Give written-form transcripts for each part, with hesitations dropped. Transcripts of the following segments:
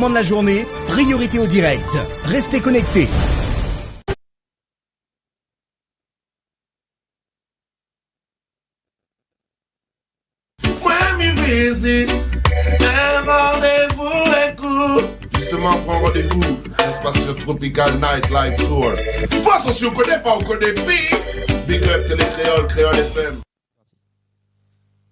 De la journée, priorité au direct. Restez connectés. Un rendez-vous est court. Justement, pour un rendez-vous, ça se passe sur Tropical Night Live Tour. Faut si on connaît pas, on connaît Big Up Télé Créole FM.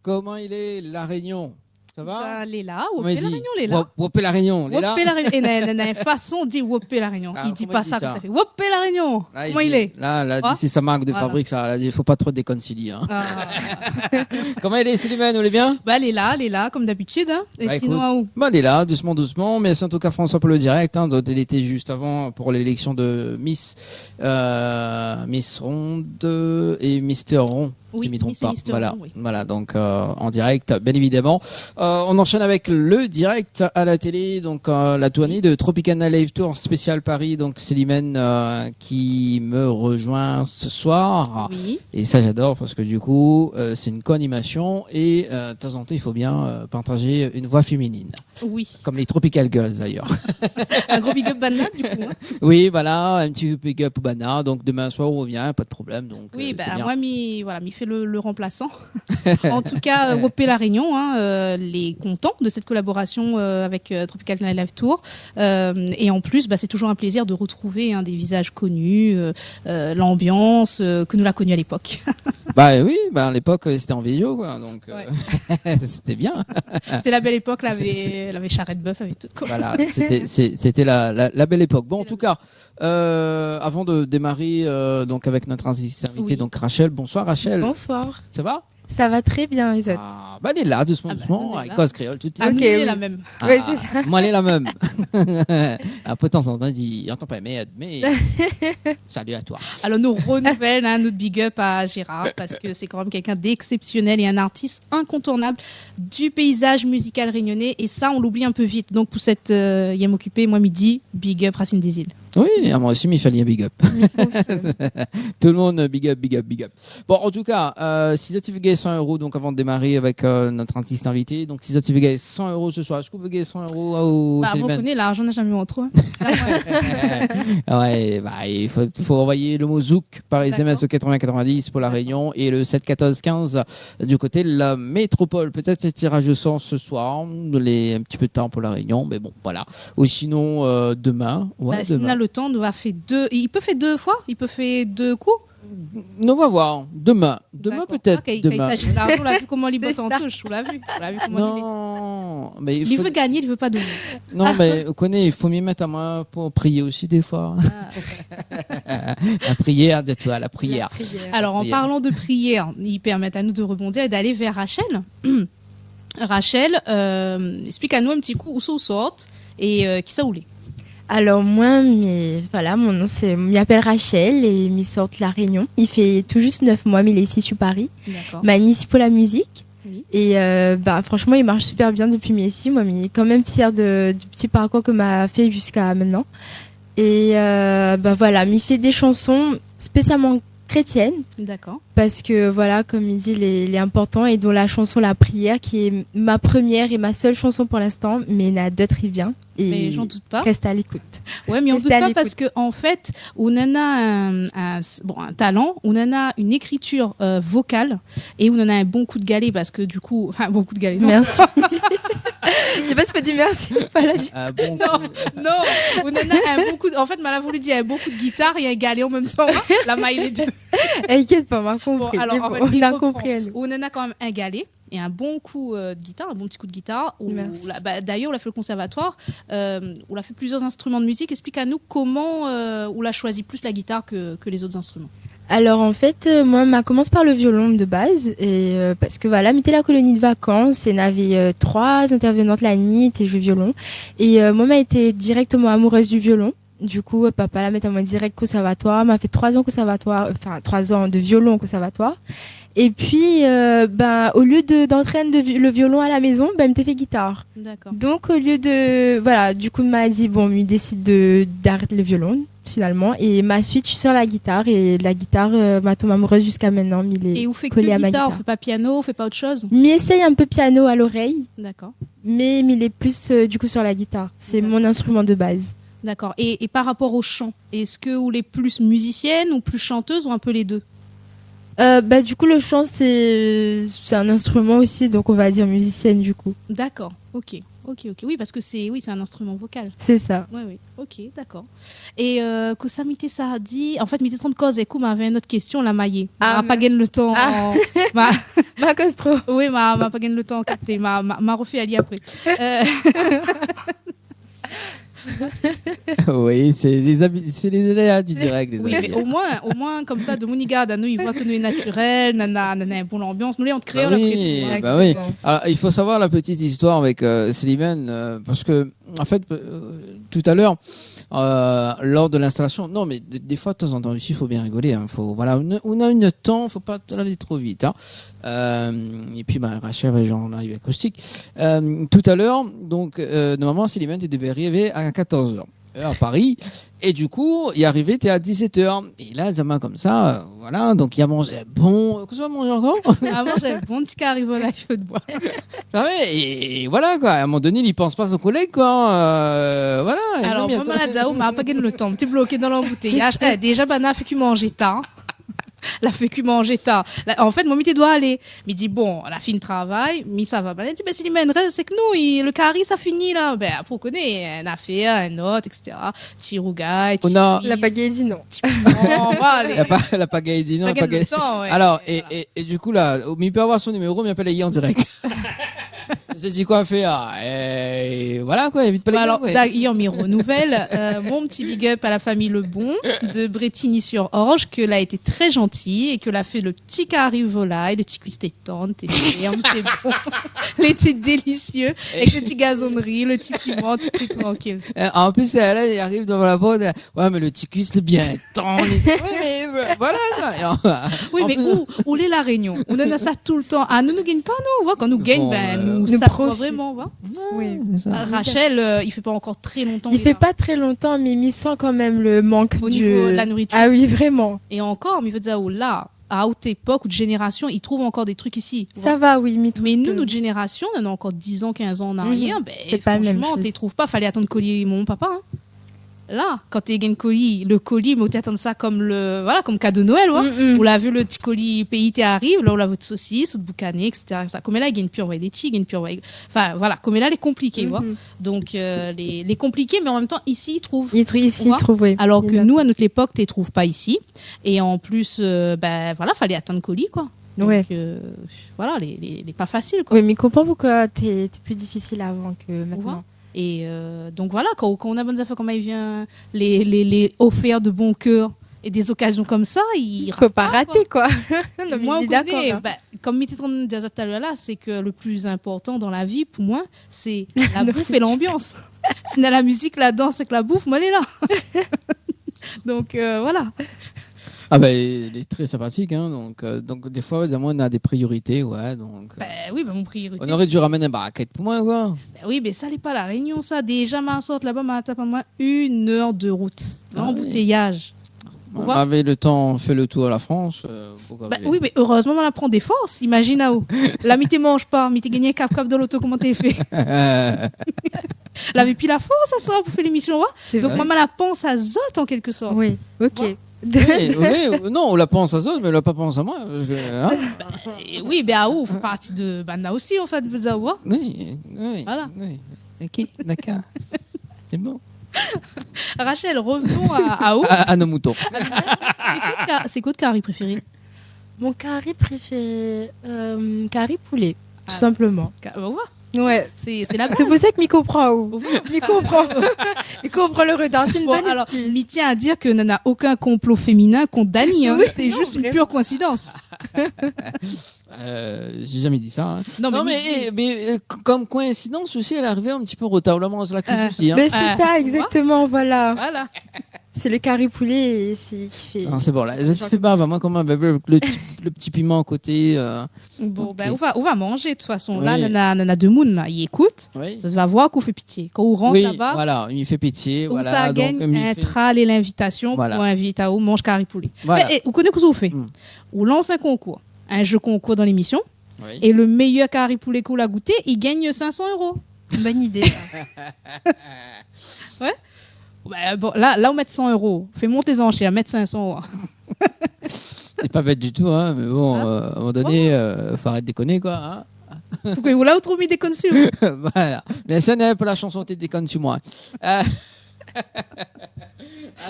Comment il est, La Réunion? Ça va? Léla, Wopé La Réunion, Léla. Wopé La Réunion, Léla. Wopé La Réunion. Et il y a une façon de dire Wopé La Réunion. Il dit pas ça comme ça. Fait Wopé La Réunion. Là, comment il est? Là, c'est sa marque de fabrique, ça. Là, il faut pas trop déconseiller. Hein. Comment il est, Célimène? Vous allez bien? Bah, elle est là, comme d'habitude. Hein. Et sinon, écoute, à où? Bah, elle est là, doucement. Mais c'est en tout cas François pour le direct. Hein. Donc, elle était juste avant pour l'élection de Miss Ronde et Mister Rond. Oui, si je ne me trompe pas. Voilà, oui. voilà, donc en direct, bien évidemment. On enchaîne avec le direct à la télé, donc la tournée de Tropicana Live Tour spécial Paris. Donc Célimène qui me rejoint ce soir. Oui. Et ça j'adore parce que du coup c'est une co-animation et de temps en temps il faut bien partager une voix féminine. Oui. Comme les Tropical Girls d'ailleurs. Un gros big up Bana du coup. Hein. Oui, voilà, un petit big up Bana. Donc demain soir on revient, pas de problème. Donc oui, moi m'y fait le remplaçant. En tout cas, Wopé La Réunion, hein, les contents de cette collaboration avec Tropical Night Live Tour. Et en plus, c'est toujours un plaisir de retrouver des visages connus, l'ambiance que nous l'a connue à l'époque. Oui, à l'époque c'était en vidéo, quoi. Donc c'était bien. C'était la belle époque, là, avait Charrette Bœuf avec tout. Quoi. Voilà, c'était la belle époque. Bon, en tout cas, avant de démarrer donc avec notre invité, donc Rachel. Bonsoir Rachel. Bonsoir. Ça va? Ça va très bien, Isot. Elle est là, doucement, avec cause créole, tout. Ok, oui. La même. Oui, c'est ça. Moi, elle est la même. Après, de temps en temps, il entend pas, mais salut à toi. Alors, nous renouvelle notre big up à Gérard, parce que c'est quand même quelqu'un d'exceptionnel et un artiste incontournable du paysage musical réunionnais. Et ça, on l'oublie un peu vite. Donc, pour cette Yem occupé, moi, midi, big up Racine des Îles. Oui, moi aussi, il fallait un big up. Tout le monde, big up. Bon, en tout cas, si vous avez 100 €, donc avant de démarrer avec notre artiste invité, donc si vous avez 100 € ce soir, est-ce que vous avez 100 € au vous connaissez, l'argent n'a jamais eu en trop. Il faut envoyer le mot Zouk par SMS au 8090 pour la Réunion et le 71415 du côté de la métropole. Peut-être c'est tirage au sort ce soir, un petit peu de temps pour la Réunion, mais bon, voilà. Ou sinon, demain. Demain. Le temps doit faire il peut faire 2 fois, il peut faire 2 coups. On va voir. Demain peut-être. Okay, demain. Il s'agit d'argent, on l'a vu comment il bosse en touche, on l'a vu comment non, mais il veut gagner, il veut pas donner. Non, mais vous connaissez, il faut m'y mettre à main pour prier aussi des fois. La prière de toi, la prière. Alors, en parlant de prière, il permet à nous de rebondir et d'aller vers Rachel. Rachel, explique à nous un petit coup où ça sort et qui ça voulait. Alors moi, mon nom il m'appelle Rachel et il sort La Réunion. Il fait tout juste 9 mois, mais il est ici sur Paris. D'accord. Ici pour la musique. Oui. Et franchement, il marche super bien depuis mais ici. Moi, il est quand même fier du petit parcours que m'a fait jusqu'à maintenant. Et il fait des chansons spécialement chrétiennes. D'accord. Parce que comme il dit, il est important et dont la chanson La Prière qui est ma première et ma seule chanson pour l'instant, mais il y en a d'autres qui viennent. Mais j'en doute pas. Reste à l'écoute. Ouais, mais on doute pas parce que en fait, on en a un talent, on en a une écriture vocale et on en a un bon coup de galet parce que du coup, un bon coup de galet. Non. Merci. Je sais pas si tu peux dire merci. Non, on en a un bon coup. En fait, Mala voulu dire un bon coup de guitare et un galet en même temps. La maille les deux. Inquiète pas, on m'a compris. Bon, alors, en fait, on a compris. On en a quand même un galet. Et un bon coup de guitare, un bon petit coup de guitare. D'ailleurs, on a fait le conservatoire, on a fait plusieurs instruments de musique. Explique à nous comment on a choisi plus la guitare que les autres instruments. Alors en fait, moi, je commence par le violon de base, et parce que m'était la colonie de vacances, et on avait 3 intervenantes la nuit, et je violon. Et moi, m'a été directement amoureuse du violon. Du coup, papa l'a mis à moi direct conservatoire, m'a fait 3 ans conservatoire, 3 ans de violon au conservatoire. Et puis, au lieu d'entraîner le violon à la maison, il m'a fait guitare. D'accord. Donc, au lieu du coup, il m'a dit, il décide d'arrêter le violon. finalement. Et ma suite, je suis sur la guitare. Et la guitare m'a tombée amoureuse jusqu'à maintenant. Mais il est Et vous faites que collé à ma guitare, on guitare. fait pas piano, on fait pas autre chose? Mais essaye un peu piano à l'oreille. D'accord. Mais il est plus du coup sur la guitare. C'est mon instrument de base. D'accord. Et par rapport au chant, est-ce que vous êtes plus musicienne ou plus chanteuse ou un peu les deux? Du coup, le chant, c'est un instrument aussi. Donc, on va dire musicienne du coup. D'accord. Ok. Oui, parce que c'est un instrument vocal. C'est ça. Oui. Ok, d'accord. Et que ça m'était ça a dit. En fait, m'était 30 causes. Écoute, m'avait une autre question, la maillée. Ah, Pas gagné le temps. Ah. Ma- Ma cause trop. Oui, m'a pas gagné le temps. Capté. M'a refait aller après. Oui, c'est les aléas du direct. Les Oui, mais aléas. au moins, comme ça, de Monigarde, nous, ils voient que nous est naturel, nana, une bonne ambiance. Nous, les, on te crée, Bah on oui, après. bah oui. Alors, il faut savoir la petite histoire avec Slimane, parce que, en fait, tout à l'heure, lors de l'installation, non, mais des fois, de temps en temps, ici, il faut bien rigoler. Hein, voilà, on a une temps, faut pas aller trop vite. Hein. Et puis, Rachel, j'en arrive acoustique. Tout à l'heure, donc, normalement, Slimane, tu devais arriver à 14h. À Paris, et du coup, il est arrivé, t'es à 17h, et là, Zama comme ça, voilà, donc il a mangé bon, qu'est-ce qu'on va manger encore? Ah, moi, j'avais bon petit carré à feu de bois. Ah ouais, et voilà, quoi, à un moment donné, il pense pas à son collègue, quoi, voilà. et Alors, même, moi, Zao m'a pas gagné le temps. T'es bloqué dans l'embouteillage. Déjà, Bana fait que manger tard. La fait que manger tard. En fait, mon midi doit aller. Mais dit, bon, la fille travail, mais ça va. Elle dit, c'est l'imène, c'est que nous, le carré, ça finit, là. Après, on connaît un affaire, un autre, etc. Petit rougaille, On a- La pagaille dit non. on va aller. la pagaille dit non, Pas la gagné le pagaille. temps, ouais. Alors, Voilà. et du coup, là, il peut avoir son numéro, mais il appelle en direct. Je dis quoi faire, et voilà, quoi, évite pas les Alors, gars, ouais. d'ailleurs, m'y renouvelle, mon petit big up à la famille Lebon de Bretigny-sur-Orge, que l'a été très gentil et que l'a fait le petit carré volaille, le petit cuisse tétante, t'es bon, l'été délicieux, avec le petit gazonnerie, le petit piment, tout est tranquille. En plus, là, il arrive devant la porte, ouais, mais le ticus, c'est bien tendre. Oui, mais voilà, quoi. Oui, En mais plus- où est la Réunion? On en a ça tout le temps. Ah, nous gagne pas, nous, on voit, quand nous gagne, Bon, nous nous ça profite. vraiment, va. Oui. C'est ça. Rachel, il fait pas encore très longtemps. Il qu'il est fait là. pas très longtemps, mais il sent quand même le manque Au du... niveau de la nourriture. Ah oui, vraiment. Et encore, mais il veut dire, oh là, à haute époque ou de génération, ils trouvent encore des trucs ici. Ça va, oui, mais Mais nous, notre génération, on a encore 10 ans, 15 ans en arrière, c'est pas la même franchement, chose. t'y trouves pas, fallait attendre colis mon papa, hein. Là, quand t'es gagne colis, le colis, mais t'attends ça comme comme cadeau de Noël, ouais. On l'a vu, le petit colis pays t'arrive, là, on l'a vu de saucisse, ou de boucané, etc., etc. Comme là, il gagne pure, ouais, des chi, gagne pure, ouais. Enfin, voilà, comme là, les compliqués, ouais. Donc, les compliqués, mais en même temps, ici, ils trouvent. Ici, il Ouais. trouve, oui. Alors que Exact. nous, à notre époque, t'es trouves pas ici. Et en plus, fallait attendre colis, quoi. Donc, Ouais. voilà, les pas faciles, quoi. Oui, mais comprends pourquoi t'es plus difficile avant que maintenant. Et donc voilà, quand on a bonnes affaires, comme il vient les offerts de bon cœur et des occasions comme ça, il Faut pas rater, quoi. Non, Non, mais moi, on est on d'accord. connaît, hein. comme Mitty disait tout à l'heure là, c'est que le plus important dans la vie, pour moi, c'est la bouffe et l'ambiance. Si on a la musique, la danse et que la bouffe, moi, elle est là. Donc voilà. Ah ben, il est très sympathique, hein, donc des fois, évidemment, on a des priorités, ouais, donc. Oui, mon priorité. On aurait dû ramener un baraquette pour moi, quoi. Oui, mais ça n'est pas la Réunion, ça. Déjà, ma sorte là-bas, m'a tapé moi 1 heure de route. Ah Embouteillage. On Ouais. avait le temps, fait le tour de la France. Pourquoi pas. Oui, mais heureusement, on apprend des forces. Imagine à où. La mité mange pas, mité gagné cap dans l'auto, comment t'es fait? La vie puis la force, ça sera pour faire l'émission, ouais. C'est Donc, vrai. moi, la pense à Zot en quelque sorte. Oui, ok. Ouais. Oui, non, on la pense à ça, mais on la pas pense à moi. Hein Et oui, ben à où, fait partie de Banda aussi, en fait, vous savez, ouais. oui. Voilà. Oui. Ok, d'accord. C'est bon. Rachel, revenons à où. À nos moutons. C'est quoi de carré préféré? Mon carré préféré, carré poulet, tout Ah. simplement. On va. Ouais. C'est la C'est pour ça que m'y comprend où. Au M'y comprend. Il comprend le retard. C'est une Bon, bonne alors, excuse. m'y tient à dire que n'a aucun complot féminin contre Dani, hein. Oui, C'est non, juste une vraiment. pure coïncidence. J'ai jamais dit ça. Hein. Non, Non, mais mais comme coïncidence aussi, elle est arrivée un petit peu au retard. Là, c'est la crise aussi. Hein. Mais c'est ça, exactement, voilà. voilà. C'est le curry poulet qui fait. Non, c'est bon, là, je fais pas, moi, comme le petit piment à côté. Bon, ok. ben, on va manger, de toute façon. Oui. Là, nana de Moon, là, il écoute. Oui. Ça va voir qu'on fait pitié. Quand on rentre Oui, là-bas, voilà, il fait pitié. où Voilà, ça donc, gagne il un fait- tral et l'invitation Voilà. pour inviter à où mange curry poulet. Voilà. Et vous connaissez ce qu'on fait? Mm. On lance un concours. Un jeu concours dans l'émission. Oui. Et le meilleur curry poulet qu'on a goûté, il gagne 500 €. Bonne idée. Ben, bon, là, on met 100 €. Fais monter les enchères, mettre 500 €. C'est pas bête du tout, hein, mais bon, à un moment donné, faut arrêter de déconner, quoi. Hein. Pourquoi vous l'avez trop mis des conçus? Voilà. Mais ça n'est pas la chanson T'es déconne sur moi.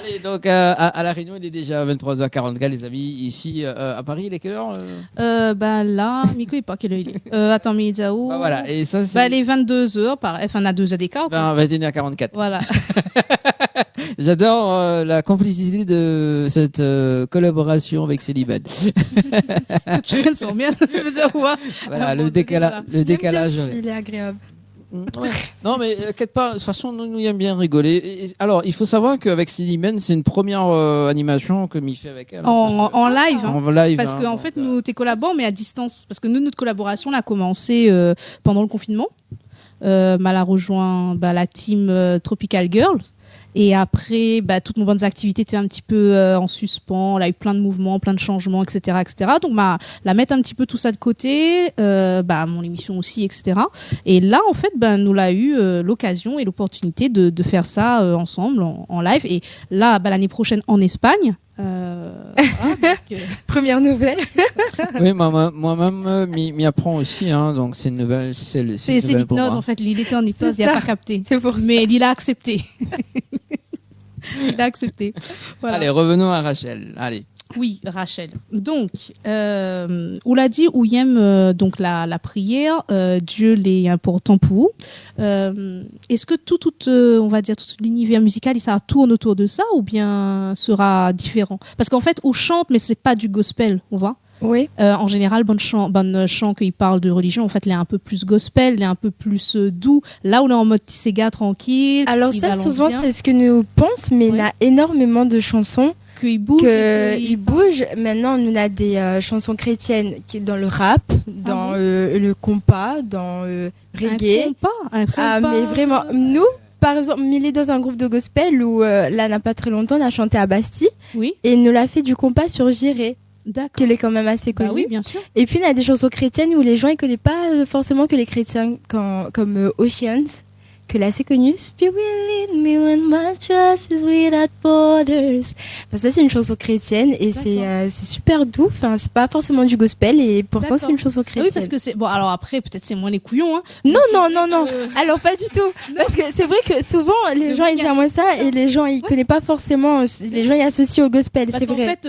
Allez, donc à La Réunion, il est déjà 23h44, les amis. Ici, à Paris, il est quelle heure Ben là, Miko, il est pas quelle heure il est. Attends, mais il est où? Bah, voilà, et ça, c'est. Ben, elle est 22h, pareil. Enfin, on a 2 heures d'écart. quoi. 21h44. Voilà. J'adore la complicité de cette collaboration avec Célibat. Tu viens de s'en bien. Je veux dire, ouais. Voilà, Bon, le décalage. Il est agréable. Ouais. Non, mais inquiète pas, de toute façon, nous aimons bien rigoler. Alors, il faut savoir qu'avec Célimène, c'est une première animation que m'y fait avec elle. En live. hein. En live. Parce hein, qu'en donc, fait, nous, t'es collabores, mais à distance. Parce que nous, notre collaboration, elle a commencé pendant le confinement. Elle a rejoint la team Tropical Girls. Et après, toutes nos bonnes activités étaient un petit peu en suspens. Elle a eu plein de mouvements, plein de changements, etc., etc. Donc, la mettre un petit peu tout ça de côté, mon émission aussi, etc. Et là, en fait, nous l'a eu l'occasion et l'opportunité de faire ça ensemble en live. Et là, l'année prochaine en Espagne. Voilà, donc, Première nouvelle. Oui, moi-même, m'y apprend aussi, hein, donc c'est une nouvelle. C'est une c'est nouvelle pour l'hypnose, moi. en fait. Il était en hypnose, C'est il n'a ça. pas capté. C'est pour ça. Mais il a accepté. Il a accepté. Voilà. Allez, revenons à Rachel. Allez. Oui, Rachel. Donc, on l'a dit, où il aime donc la prière, Dieu l'est important pour. Est-ce que on va dire tout l'univers musical, il sera tourne autour de ça ou bien sera différent? Parce qu'en fait, on chante, mais c'est pas du gospel, on voit. Oui. En général, bonne chant qu'il parle de religion, en fait, il est un peu plus gospel, il est un peu plus doux. Là, on est en mode Sega tranquille. Alors il ça, balance souvent, bien, c'est ce que nous pensons, mais il y a énormément de chansons qu'il bouge. qu'il bouge. Maintenant, on a des chansons chrétiennes qui dans le rap, dans le compas, dans reggae. Un compas. Ah, mais vraiment, nous, par exemple, il est dans un groupe de gospel où, là, n'a pas très longtemps, on a chanté à Bastille Oui, et il nous l'a fait du compas sur Jiré, d'accord. qui est quand même assez connu. Bah oui, bien sûr. Et puis, il y a des chansons chrétiennes où les gens, ils connaissent pas forcément que les chrétiens, comme Oceans, que là, c'est connu. Spirit lead me when my trust is without borders. Enfin, ça, c'est une chanson chrétienne et c'est super doux. Enfin, c'est pas forcément du gospel et pourtant, D'accord. c'est une chanson chrétienne. Oui, parce que c'est bon. Alors après, peut-être c'est moins les couillons. Hein. Non. Alors, pas du tout. Non. Parce que c'est vrai que souvent, les gens, ils disent à moi ça et les gens, ils connaissent pas forcément, les gens, ils associent au gospel, Parce c'est qu'en vrai. fait,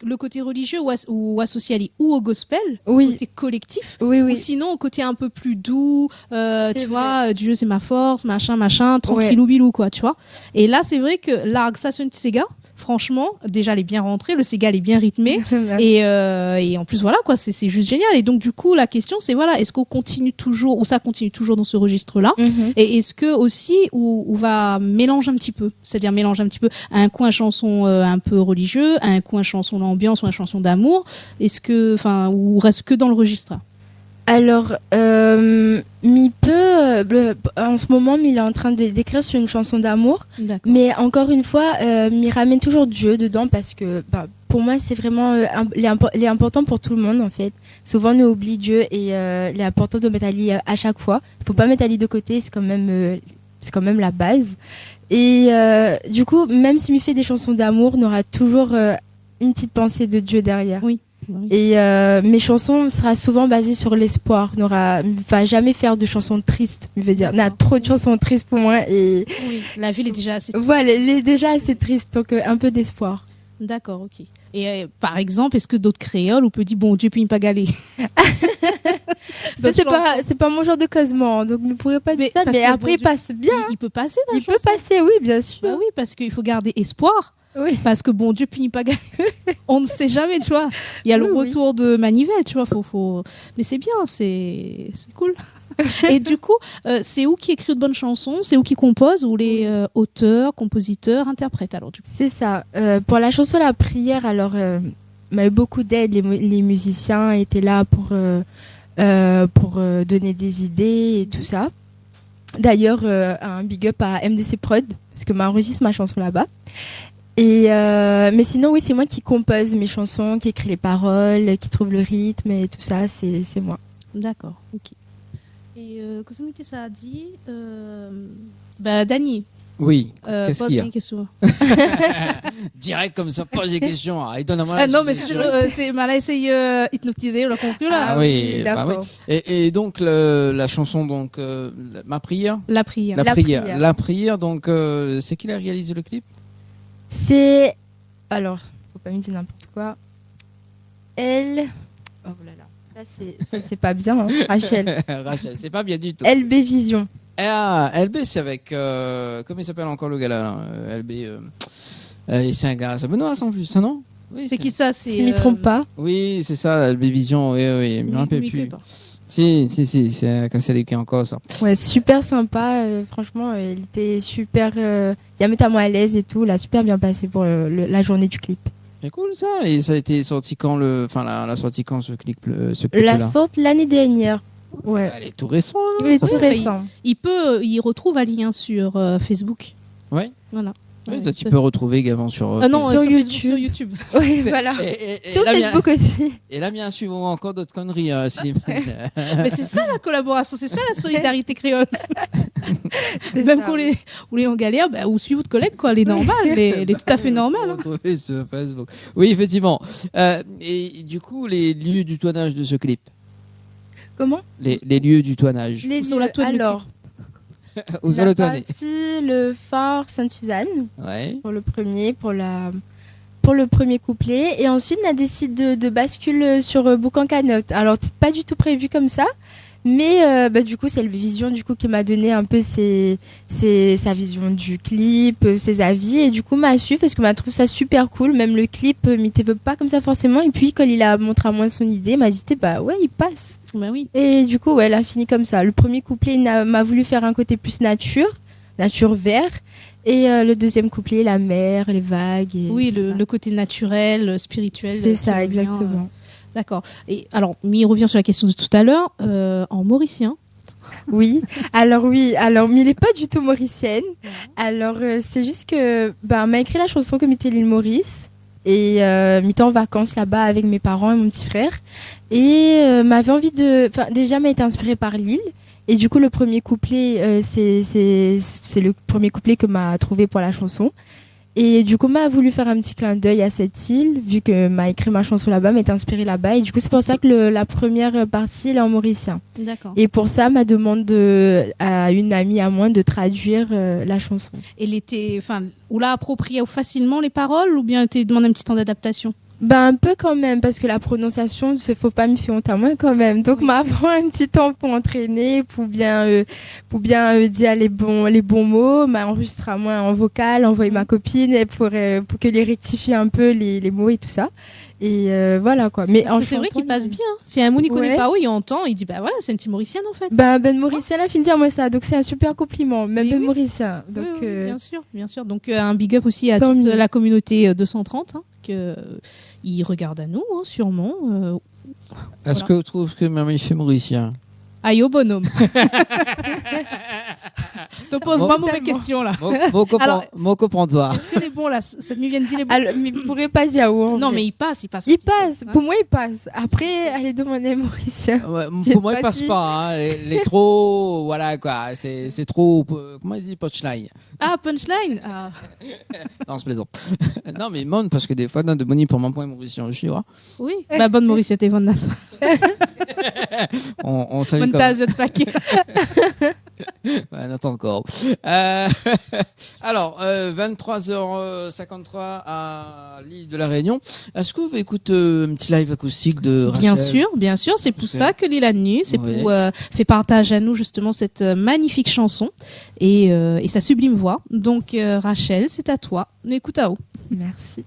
le côté religieux ou associé à ou au gospel, Oui. au côté collectif, Oui, ou oui. sinon au côté un peu plus doux, tu vrai. vois, Dieu c'est ma force, machin, tranquillou bilou quoi, tu vois. Et là, c'est vrai que la Sasson Sega, franchement, déjà elle est bien rentrée, le Sega elle est bien rythmé. Et en plus voilà quoi, c'est juste génial. Et donc du coup la question c'est voilà, est-ce qu'on continue toujours ou ça continue toujours dans ce registre-là Mhm. et est-ce que aussi on va mélanger un petit peu, c'est-à-dire mélanger un petit peu à un coup un chanson un peu religieux, à un coup un chanson d'ambiance ou un chanson d'amour, est-ce que enfin ou reste que dans le registre? Alors, mi peut, en ce moment, il est en train d'écrire sur une chanson d'amour. D'accord. Mais encore une fois, il ramène toujours Dieu dedans parce que pour moi, c'est vraiment il est important pour tout le monde en fait. Souvent, on oublie Dieu et il est important de mettre Ali à chaque fois. Il faut pas mettre Ali de côté, c'est quand même la base. Et du coup, même s'il fait des chansons d'amour, on aura toujours une petite pensée de Dieu derrière. Oui. Et mes chansons sera souvent basées sur l'espoir. On va jamais faire de chansons tristes. Je veux dire, on a trop de chansons tristes pour moi et Oui, la ville est déjà assez. voilà, elle est déjà assez triste, donc un peu d'espoir. D'accord, ok. Et par exemple, est-ce que d'autres créoles, on peut dire bon Dieu puis pas galer. Ça c'est pas mon genre de causement, donc ne pourrais pas dire ça. parce Mais que après, bon il passe bien. Il peut passer. Dans la Il peut chanson. passer, oui, bien sûr. Bah oui, parce qu'il faut garder espoir. Oui. Parce que bon, Dieu punit pas Gaël. On ne sait jamais, tu vois. Il y a le Oui, retour de Manivelle, tu vois. Mais c'est bien, c'est cool. Et du coup, c'est où qui écrit de bonnes chansons? C'est où qui compose? Ou les auteurs, compositeurs, interprètes alors du coup? C'est ça. Pour la chanson La Prière, alors, on a eu beaucoup d'aide. Les musiciens étaient là pour donner des idées et tout ça. D'ailleurs, un big up à MDC Prod, parce que m'enregistre ma chanson là-bas. Et mais sinon, oui, c'est moi qui compose mes chansons, qui écrit les paroles, qui trouve le rythme et tout ça, c'est moi. D'accord, ok. Et Cosmité, ça a dit... Dany, Oui. Qu'est-ce pose qu'il y a une question. Direct comme ça, pose des questions. Ah, il donne à moi. Ah non, mais c'est mal essayé hypnotisé, on l'a compris là. Ah oui, d'accord. Et donc la chanson donc ma prière. La prière. La prière. Donc c'est qui a réalisé le clip? C'est... Alors, faut pas me dire n'importe quoi. Elle... Oh là là. Ça, c'est pas bien, hein. Rachel. Rachel, c'est pas bien du tout. LB Vision. Ah, LB, c'est avec comment il s'appelle encore le gars là, LB. Et c'est un gars, c'est Benoît en plus, ça non? Oui, C'est qui ça? Si je m'y trompe pas. Oui, c'est ça, LB Vision. Oui, je me rappelle plus. Si, c'est Cassel qui est encore ça. Ouais, super sympa. Franchement, il était super... il a mis à moi à l'aise et tout. Il a super bien passé pour la journée du clip. C'est cool ça. Et ça a été sorti quand la sortie quand ce clip La là? sorte l'année dernière. Ouais. Elle est tout récent. Il est Ça tout fait- récent. Il retrouve un lien sur Facebook. Ouais. Voilà. Oui, Ouais, ça tu peux retrouver également sur. Ah non, Sur Facebook, YouTube. sur YouTube. Oui, voilà. Et Sur là, bien- Facebook aussi. Et là, bien sûr, encore d'autres conneries. Mais c'est ça la collaboration, c'est ça la solidarité créole. C'est Même ça. quand on est en galère, ou suivre votre collègue, quoi, elle est normale, elle est tout à fait normale. hein. Retrouver sur Facebook. Oui, effectivement. Et du coup, les lieux du tournage de ce clip. Comment? Les lieux du tournage. Les Sur la lieux. toile du Alors, Où on ça a le tourné? parti le phare Sainte-Suzanne Ouais. pour le premier, pour le premier couplet. Et ensuite, on a décidé de basculer sur Boucan-Canotte. Alors, c'est pas du tout prévu comme ça. Mais du coup, c'est le Vision qui m'a donné un peu sa vision du clip, ses avis. Et du coup, m'a suivi parce que m'a trouvé ça super cool. Même le clip, m'y veut pas comme ça forcément. Et puis, quand il a montré à moi son idée, m'a dit, ouais, il passe. Bah oui. Et du coup, ouais, elle a fini comme ça. Le premier couplet, m'a voulu faire un côté plus nature vert. Et le deuxième couplet, la mer, les vagues. Et Oui, tout ça. le côté naturel, spirituel. C'est qui ça, revient, exactement. D'accord. Et alors, il revient sur la question de tout à l'heure, en mauricien. Oui, mais il est pas du tout mauricienne. Alors, c'est juste que, m'a écrit la chanson comme il était l'île Maurice. Et m'étais en vacances là-bas avec mes parents et mon petit frère. Et m'avait envie déjà m'a été inspirée par l'île. Et du coup, le premier couplet, c'est le premier couplet que m'a trouvé pour la chanson. Et du coup, m'a voulu faire un petit clin d'œil à cette île, vu que m'a écrit ma chanson là-bas, m'est inspirée là-bas. Et du coup, c'est pour ça que la première partie, elle est en mauricien. D'accord. Et pour ça, m'a demandé à une amie à moi de traduire la chanson. On l'a approprié facilement les paroles, ou bien tu demandé un petit temps d'adaptation? Un peu quand même, parce que la prononciation, faut pas me faire honte à moi quand même. Donc, m'a pris un petit temps pour entraîner, pour bien dire les bons mots, m'a enregistré à moi en vocal, envoyé ma copine pour qu'elle rectifie un peu les mots et tout ça. Et voilà quoi. Mais Parce que c'est vrai qu'il passe bien. Si un mot n'y connaît Ouais. pas, il entend, il dit voilà, c'est une petite mauricienne en fait. Ben Mauricien a fini de dire moi ça, donc c'est un super compliment, même Mais Ben oui. Mauricien. Donc Oui, bien sûr. Donc un big up aussi à Tant toute mieux. la communauté 230, que ils regardent à nous, sûrement. Est-ce Voilà. que vous trouvez que Mamie fait mauricien? Aïe au bonhomme. Te pose Bon, pas mauvaise tellement. question là. Alors- Mon comprends-toi. Est-ce qu'il est bon là? Cette nuit vient de dire les bons. alors, mais il pourrait pas dire où. Non, mais il passe. il passe. Pour moi, il passe. Après, allez demander Mauricien. Ouais, Je pour moi, sais il pas passe si- pas. Hein. Les trop, voilà quoi. C'est trop. Comment il dit punchline? Ah, punchline. Ah. Non, c'est plaisant. Non, mais mon parce que des fois, dans de bonnie pour mon point mauricien, je suis vois. Oui. Bah bonne Mauricienne, t'es bonne. On salue Bonne comme. tasse de paquet. Ouais, Nathan encore. Alors, 23h53 à l'île de la Réunion. Est-ce que vous écoutez un petit live acoustique de Rachel? Bien sûr, c'est pour ça que Lila Nu, c'est Ouais. pour faire partage à nous justement cette magnifique chanson et sa sublime voix. Donc Rachel, c'est à toi. Écoute à haut. Merci.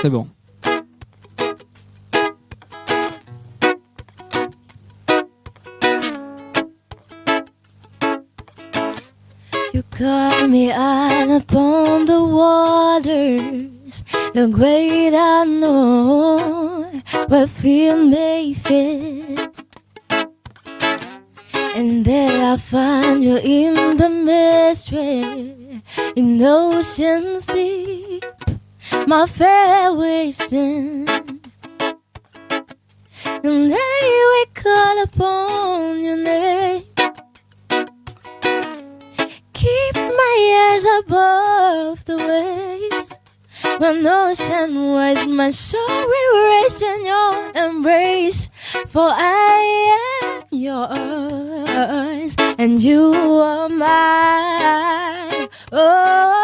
C'est bon. You got me out upon the waters, the great unknown, where fear may fit. And there I find you in the mystery, in oceans deep, my fair wasting. And there we call upon your name. Keep my eyes above the waves, when ocean was my soul will rest in your embrace. For I am yours, and you are mine. Oh,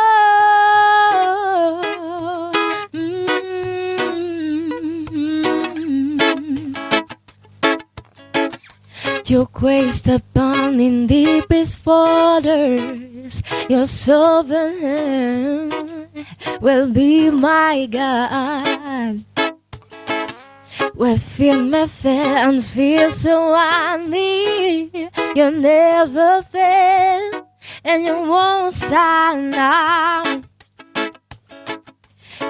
Your grace upon in deepest waters, your sovereign hand will be my God. Where fear may fail and fear surround me, you never fail and you won't stand now.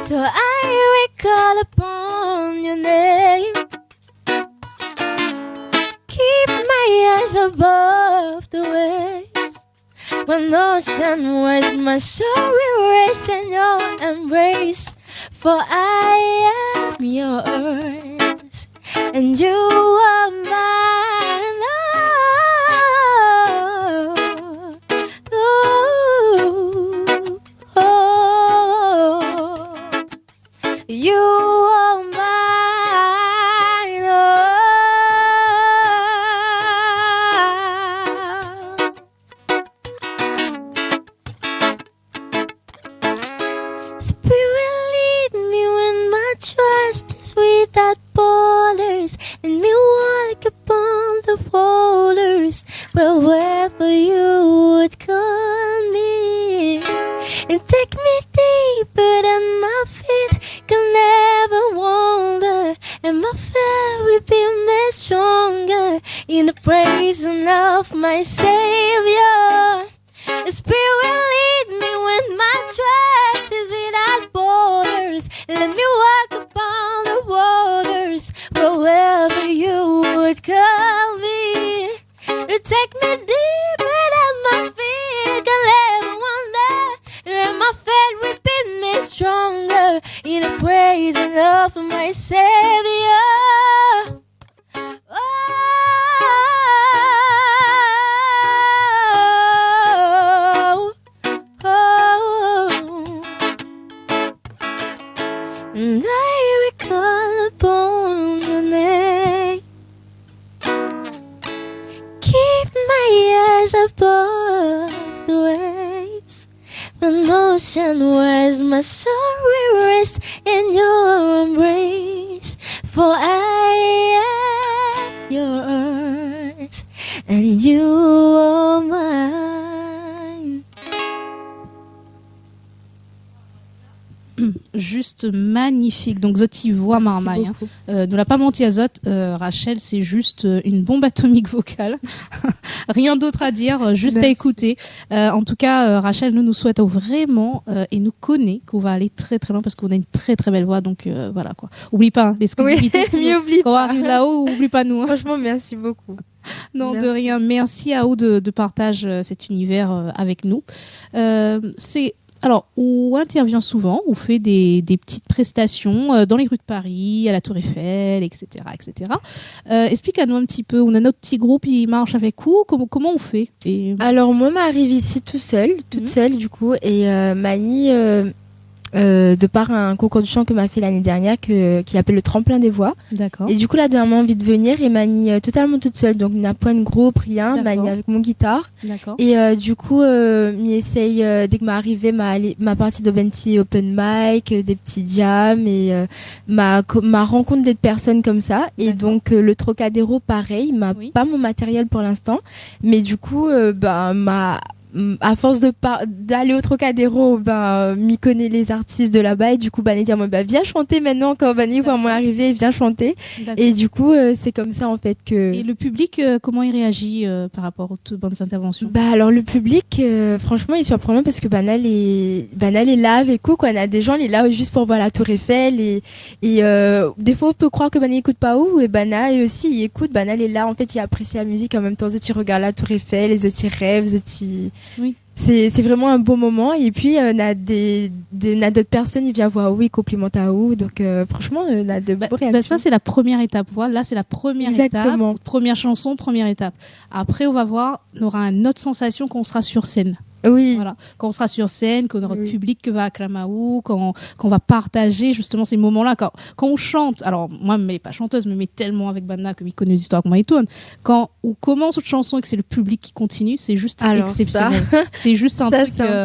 So I will call upon your name. Keep my eyes above the waves, when ocean was my soul will rest in your embrace. For I am yours, and you are mine. Oh, oh, oh. You are mine. Without borders, and me walk upon the waters, wherever you would call me, and take me deeper than my feet can never wander, and my faith will be made stronger in the praising of my Savior. The Spirit will lead me when my trust is without borders. Let me walk upon the waters, wherever you would call me. You take me deeper than my feet can ever wander, and my faith will be made stronger in the praising of my Savior. And I will call upon your name. Keep my eyes above the waves, when ocean was my soul will rest in your embrace. For I am yours, and you are mine. Juste magnifique. Donc Zoti voix Marmaille. Ne l'a pas menti à Zot. Rachel, c'est juste une bombe atomique vocale. Rien d'autre à dire, juste à écouter. En tout cas, Rachel, nous souhaitons vraiment et nous connaît qu'on va aller très très loin parce qu'on a une très très belle voix. Donc voilà quoi. Oublie pas hein, l'exclusivité. Oui, oublie quand on pas. arrive là-haut, oublie pas nous. Hein. Franchement, merci beaucoup. Non, merci. De rien. Merci à vous de partager cet univers avec nous. Alors, on intervient souvent, on fait des petites prestations dans les rues de Paris, à la Tour Eiffel, etc., etc. Explique-nous un petit peu. On a notre petit groupe, il marche avec vous. Comment on fait Alors moi, m'arrive ici toute seule du coup, et Mani de par un concours du chant que m'a fait l'année dernière qui appelle le Tremplin des Voix. D'accord. Et du coup, là, dernièrement, envie de venir et manie totalement toute seule. Donc, il n'y a point de groupe, rien. Manie avec mon guitare. D'accord. Et du coup, m'y essaye, dès que m'est arrivé, ma partie d'Obenti open mic, des petits jams et ma rencontre des personnes comme ça. Et donc, le Trocadéro, pareil, pas mon matériel pour l'instant. Mais du coup, à force d'aller au Trocadéro, m'y connaît les artistes de là-bas et du coup, dire moi, viens chanter maintenant quand ils voient moi arriver, viens chanter. Et du coup, c'est comme ça en fait que. Et le public, comment il réagit par rapport aux toutes bonnes interventions? Alors le public, franchement, il est surprenant parce que Banal est là avec eux, quoi. On a des gens, il est là juste pour voir la Tour Eiffel et des fois on peut croire que Banal écoute pas où et Banal aussi il écoute. Banal est là, en fait, il apprécie la musique en même temps. Il regarde la Tour Eiffel, les autres rêvent, oui. C'est vraiment un beau moment et puis on a d'autres personnes, ils viennent voir où, ils complimentent à où, donc franchement on a de beaux réactions. Ça c'est la première étape, voilà, là c'est la première Exactement. étape, première chanson, première étape. Après on aura une autre sensation quand on sera sur scène. Oui. Voilà. Quand on sera sur scène, quand on aura le public que va acclamer ou quand on va partager justement ces moments-là. Quand on chante, alors moi, je ne suis pas chanteuse, mais je mets tellement avec Banda que je connais les histoires comme Maïtoun. Quand on commence une chanson et que c'est le public qui continue, c'est juste exceptionnel. C'est juste un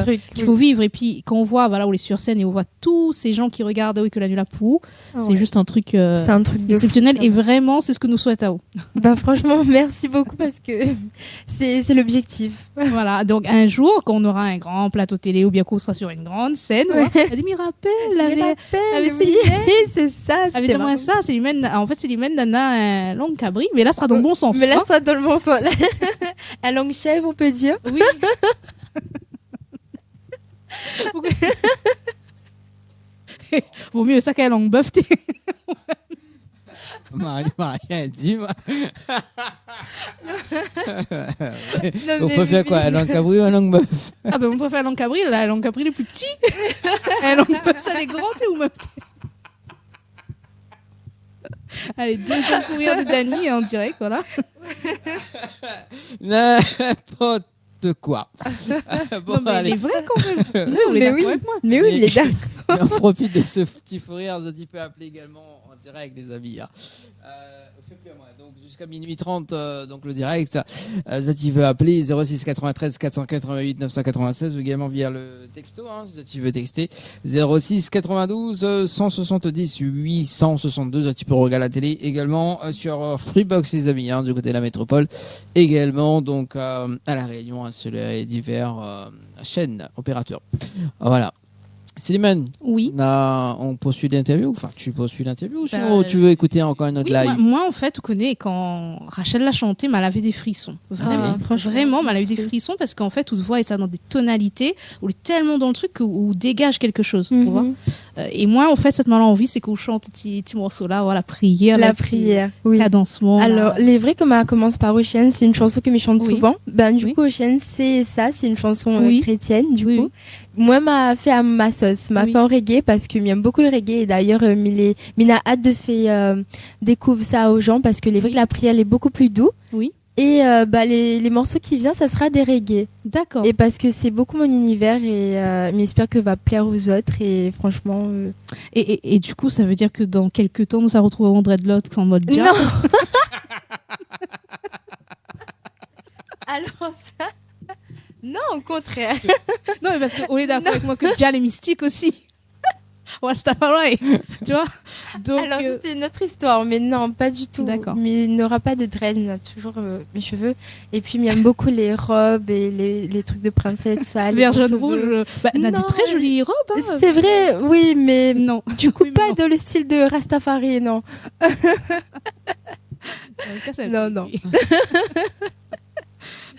truc qu'il faut vivre. Et puis quand on voit, voilà, on est sur scène et on voit tous ces gens qui regardent que la nuit la pou, c'est juste un truc, exceptionnel. Et vraiment, c'est ce que nous souhaitons à vous. Franchement, merci beaucoup parce que c'est l'objectif. Voilà. Donc un jour, quand on aura un grand plateau télé ou bien qu'on sera sur une grande scène, elle dit, me rappelle, c'est ça, c'était vraiment ça, c'est l'humaine, en fait, c'est l'humaine d'Anna Langue Cabri, mais là, ce sera dans le bon sens. Mais là, ce sera dans le bon sens. À langue chèvre, on peut dire. Oui. Vaut mieux ça qu'à langue bœuf. Marie m'a rien dit, moi. On préfère quoi, un langue cabri ou un langue bœuf? On préfère un langue cabri, la langue cabri le plus petit. Un langue bœuf, ça les grands, ou même. Allez, deuxième sourire de Dany en direct, voilà. N'importe quoi. Bon, mais il est vrai quand même. Non, mais oui. Mais oui, il est d'accord. On profite de ce petit fou rire. Zati peut appeler également en direct, les amis. Donc jusqu'à minuit 30, donc le direct. Zati veut appeler 06 93 488 996 ou également via le texto. Zati veut texter 06 92 170 862. Zati peut regarder la télé également sur Freebox, les amis, du côté de la métropole. Également donc à la Réunion, sur les divers chaînes opérateurs. Voilà. Slimane, oui. On poursuit l'interview. Enfin, tu poursuis l'interview ou tu veux écouter encore une autre live? Moi, en fait, tu connais, quand Rachel l'a chanté, elle avait des frissons. Vraiment, vraiment, elle a eu des frissons parce qu'en fait, tu te vois et ça dans des tonalités où elle est tellement dans le truc où dégage quelque chose. Tu vois. Et moi, en fait, cette m'a envie, c'est qu'on chante petit morceau là, voilà, prière. La prière, oui. Cadencement. Alors, les vrais comme elle commence par Ocean, c'est une chanson que je chante souvent. Du coup, Ocean, c'est une chanson chrétienne, du coup. Moi, m'a fait à ma sauce, fait en reggae parce que j'aime beaucoup le reggae et d'ailleurs, mina hâte de faire découvrir ça aux gens parce que les vrais que la prière est beaucoup plus doux. Oui. Et les morceaux qui viennent, ça sera des reggae. D'accord. Et parce que c'est beaucoup mon univers et j'espère que va plaire aux autres et franchement. Et du coup, ça veut dire que dans quelques temps, nous ça retrouverons Dreadlocks en mode jazz. Non. Alors ça. Non, au contraire. Non, mais parce qu'on est d'accord avec moi que Jal est mystique aussi. What's that right? Tu vois? Donc, alors, c'est une autre histoire, mais non, pas du tout. D'accord. Mais il n'aura pas de dread, il a toujours mes cheveux. Et puis, j'aime beaucoup les robes et les trucs de princesse, ça. Vert, jaune, rouge. On a des très jolies robes. Hein, c'est vrai, oui, mais. Non. Du coup, pas dans le style de Rastafari, non. Non.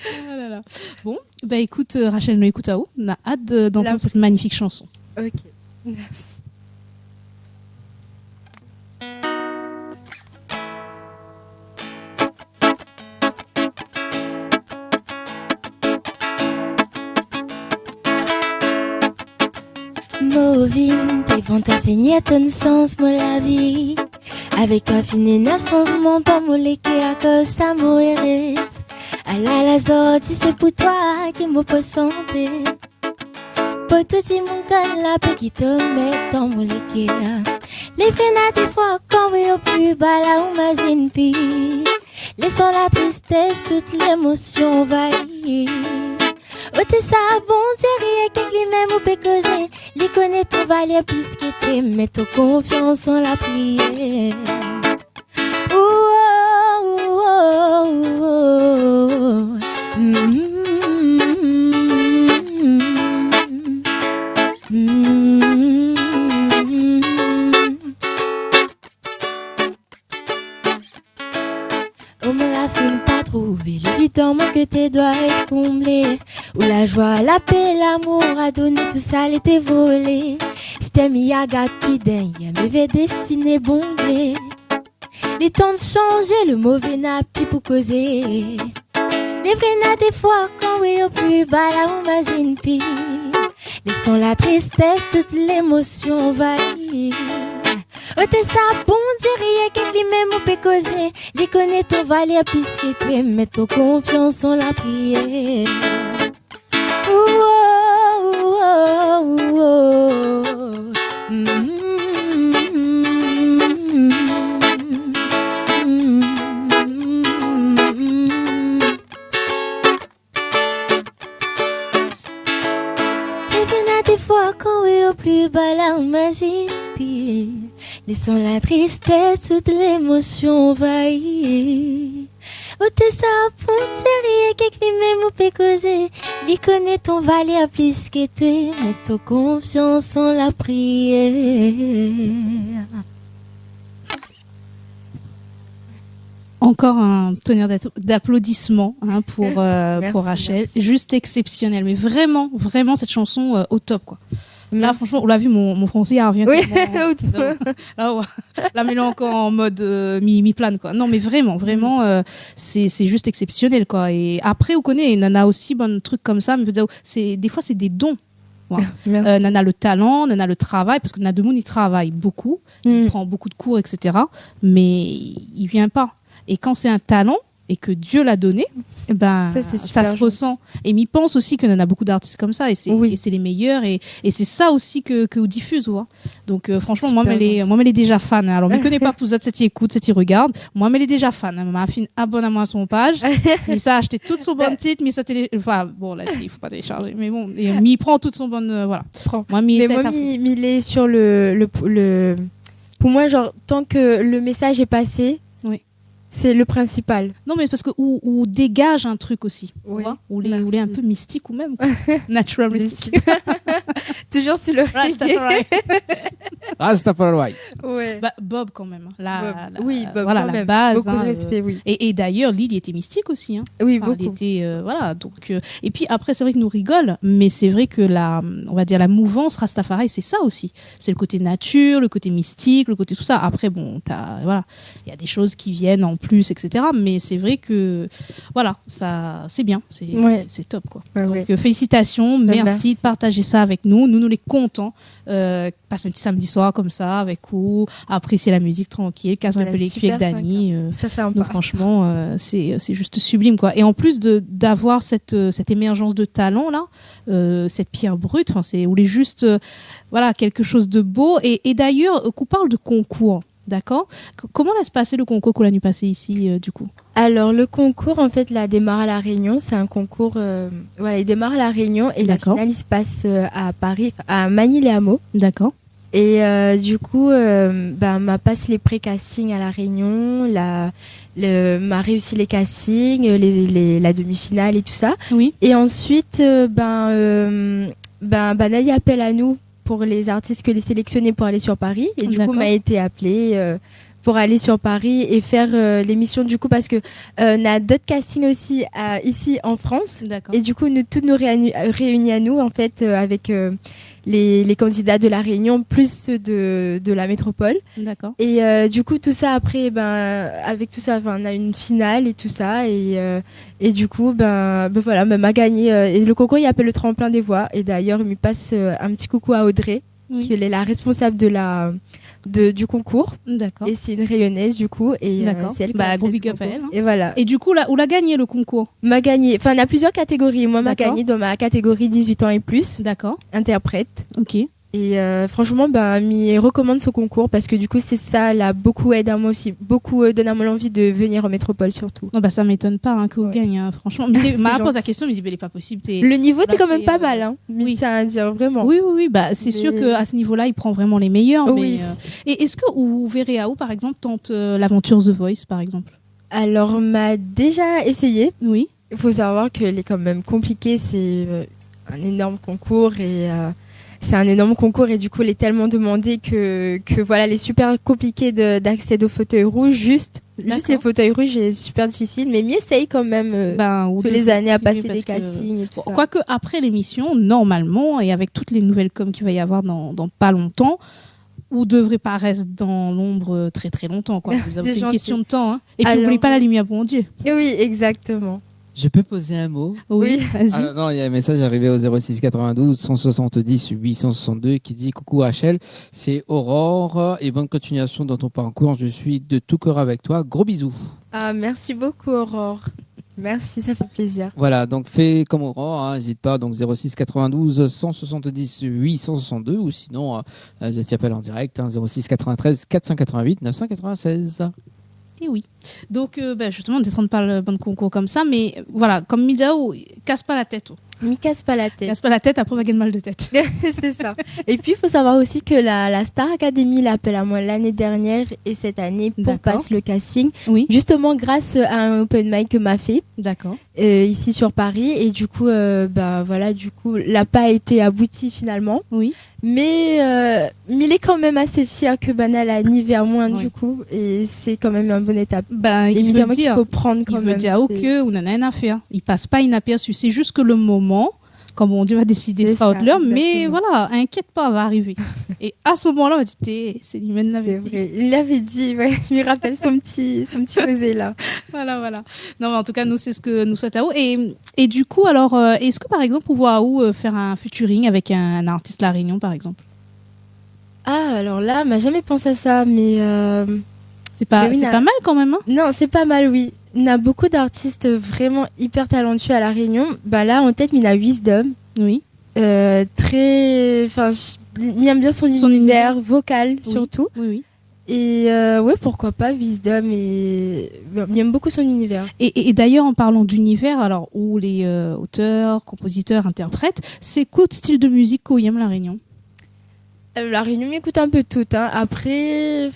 Ah là là. Bon, écoute, Rachel no écoute on a hâte d'entendre cette magnifique chanson. Ok, merci. Moving, devant toi seigneur ton sens, moi la vie. Avec toi fini naissance, mon pas moléqué à cause ça mourir. À la sortie, c'est pour toi que me peux santé. Pour tout le monde quand la paix qui te met dans mon liquide. Les freins des fois quand oui au plus bas là où ma zinpi. Laissons la tristesse, toute l'émotion envahie. Ôtez ça, bon Dieu, avec lui même ou peut causer. Lui connaît ton valeur plus que tu mets ton confiance en la prière. Le vide en moi que tes doigts être comblés. Où la joie, la paix, l'amour a donné tout ça, l'été volé. C'était mis à gâte piden, y'a mes destinées bondées. Les temps de changer, le mauvais n'a plus pour causer. Les vrais n'a des fois quand oui au plus bas là où ma zinpi. Laissons la tristesse, toute l'émotion envahie. Ôtez ça, bon Dieu, avec lui même ou peut causer. Les connaît ton valeur puisque tu aimes, mets ton confiance en la prière. Des fois quand oui au plus bas là on m'a pire. Laissons la tristesse, toute l'émotion envahie. Ôtez ça, pour tirer, quelque même ou peut causer. Lui connaît ton valeur plus que tu es, mets ton confiance en la prière. Encore un tonnerre d'applaudissements pour Rachel. Merci. Juste exceptionnel. Mais vraiment, vraiment, cette chanson au top, quoi. Là, Merci. franchement, on l'a vu, mon français, il revient. Oui. Là, ouais. Là, mais là, encore en mode mi-plane, quoi. Non, mais vraiment, vraiment, c'est juste exceptionnel, quoi. Et après, on connaît Nana aussi, bon, truc comme ça, mais des fois, c'est des dons. Ouais. Nana le talent, Nana le travail, parce que Nana Demoun, il travaille beaucoup, il prend beaucoup de cours, etc. Mais il vient pas. Et quand c'est un talent et que Dieu l'a donné, eh ben ça se ressent. Et m'y pense aussi que y en a beaucoup d'artistes comme ça et c'est les meilleurs et c'est ça aussi que vous diffuse, vois. Donc franchement moi elle est déjà fan. Alors me connais pas pour ça cette écoute, cette regarde. Moi elle est déjà fan. Elle m'a fait une abonnement à son page. Mais ça a acheté toute son bonne titre, mais ça enfin bon là il faut pas télécharger mais bon et m'y prend toute son bonne voilà. Moi il est sur le pour moi genre tant que le message est passé. C'est le principal. Non, mais parce que ou dégage un truc aussi, oui. Ou les un peu mystique ou même natural mystique. Toujours sur le Rastafari. Ouais. Bah, Bob quand même. Oui, Bob voilà quand la même. base. Beaucoup de respect, oui. Et d'ailleurs, Lil était mystique aussi. Oui, enfin, beaucoup. Il était voilà. Donc et puis après, c'est vrai que nous rigole, mais c'est vrai que on va dire la mouvance Rastafari, c'est ça aussi. C'est le côté nature, le côté mystique, le côté tout ça. Après, bon, voilà, il y a des choses qui viennent en plus, etc. Mais c'est vrai que voilà, ça, c'est bien, c'est top quoi. Donc félicitations, merci de partager ça avec nous. Nous les comptons. Passer un petit samedi soir comme ça avec vous, apprécier la musique tranquille, casser un peu les culs avec Dani. Donc franchement, c'est juste sublime quoi. Et en plus d'avoir cette émergence de talent là, cette pierre brute, enfin c'est où les juste voilà quelque chose de beau. Et d'ailleurs, qu'on parle de concours. D'accord. Comment va se passer le concours qu'on a passé ici, du coup? Alors, le concours, en fait, là, démarre à La Réunion. C'est un concours, il démarre à La Réunion et la finale, il se passe à Paris, à Magny-les-Hameaux. D'accord. Et du coup, m'a passe les pré-castings à La Réunion, m'a réussi les castings, la demi-finale et tout ça. Oui. Et ensuite, Nadia appelle à nous pour les artistes que les sélectionnés pour aller sur Paris. Et du coup, m'a été appelée pour aller sur Paris et faire l'émission du coup parce que on a d'autres castings aussi ici en France. D'accord. Et du coup, nous réunis à nous en fait avec les candidats de la Réunion plus ceux de la métropole. D'accord. Et du coup, tout ça après, avec tout ça, on a une finale et tout ça. Et du coup, voilà, m'a gagné. Et le concours, il appelle le tremplin des voix. Et d'ailleurs, il me passe un petit coucou à Audrey. qu'elle est la responsable du concours. D'accord. Et c'est une rayonnaise du coup. Et c'est elle qui a gros fait ce big up à concours. elle. Hein. Et voilà. Et du coup, où l'a gagné le concours? M'a gagné. Enfin, on a plusieurs catégories. Moi, m'a D'accord. gagné dans ma catégorie 18 ans et plus. D'accord. Interprète. Ok. Et franchement, m'y recommande ce concours parce que du coup, c'est ça, l'a beaucoup aidé à moi aussi. Beaucoup donné à moi l'envie de venir en métropole surtout. Non, ça m'étonne pas hein, que vous gagnez, hein, franchement. Ma pose la gentil. question, il me dit, il est pas possible. Le niveau, t'es quand même pas fait, mal, hein. oui. Tiens à dire, vraiment. Oui, c'est sûr qu'à ce niveau-là, il prend vraiment les meilleurs. Oui. Et est-ce que vous verrez à où, par exemple, tente l'aventure The Voice, par exemple? Alors, on m'a déjà essayé. Oui. Il faut savoir qu'elle est quand même compliquée. C'est un énorme concours et c'est un énorme concours et du coup, elle est tellement demandée que voilà, elle est super compliquée d'accéder aux fauteuils rouges. Juste les fauteuils rouges, c'est super difficile, mais m'y essaye quand même toutes les années à passer des castings et tout ça. Quoique après l'émission, normalement, et avec toutes les nouvelles com qu'il va y avoir dans pas longtemps, vous devrez pas rester dans l'ombre très très longtemps, quoi. C'est une question de temps, hein. Et puis n'oubliez pas la lumière, bon Dieu. Et oui, exactement. Je peux poser un mot? Oui, vas-y. Ah, non, il y a un message arrivé au 06 92 170 862 qui dit coucou Rachel, c'est Aurore et bonne continuation dans ton parcours. Je suis de tout cœur avec toi. Gros bisous. Ah, merci beaucoup Aurore. Merci, ça fait plaisir. Voilà, donc fais comme Aurore, n'hésite pas, donc 06 92 170 862 ou sinon je t'appelle en direct, 06 93 488 996. Et oui. Donc, justement, on est en train de parler de bon concours comme ça, mais voilà, comme Midao, casse pas la tête. M'y casse pas la tête. Casse pas la tête, après on va gagner mal de tête. C'est ça. Et puis, il faut savoir aussi que la Star Academy l'appelle à moi l'année dernière et cette année pour passer le casting. Oui. Justement, grâce à un open mic que m'a fait. D'accord. Ici sur Paris. Et du coup, voilà, l'a pas été abouti finalement. Oui. Mais il est quand même assez fier que Banal a nivé à moins du coup. Et c'est quand même une bonne étape. Et il veut dire qu'il faut prendre quand même. Il veut dire que on en a rien à faire. Il passe pas inaperçu. C'est juste que le moment, quand bon Dieu va décider sera autre l'heure, mais voilà, inquiète pas, va arriver. Et à ce moment-là, on va dire, c'est lui-même l'avait dit. Vrai. Il l'avait dit, ouais. Il me rappelle son petit osé là. Voilà. Non, mais en tout cas, nous, c'est ce que nous souhaitons à vous. Et du coup, alors, est-ce que par exemple, on voit à où faire un featuring avec un artiste La Réunion, par exemple? Ah, alors là, m'a jamais pensé à ça, mais c'est pas mal quand même, hein? Non, c'est pas mal, oui. Il y a beaucoup d'artistes vraiment hyper talentueux à La Réunion. Là, en tête, il y a Wisdom. Oui. Il aime bien son univers vocal, surtout. Oui. Et pourquoi pas Wisdom. Il aime beaucoup son univers. Et d'ailleurs, en parlant d'univers, alors, où les auteurs, compositeurs, interprètes, c'est quoi le style de musique qu'on aime La Réunion? La Réunion m'écoute un peu tout, hein. Après...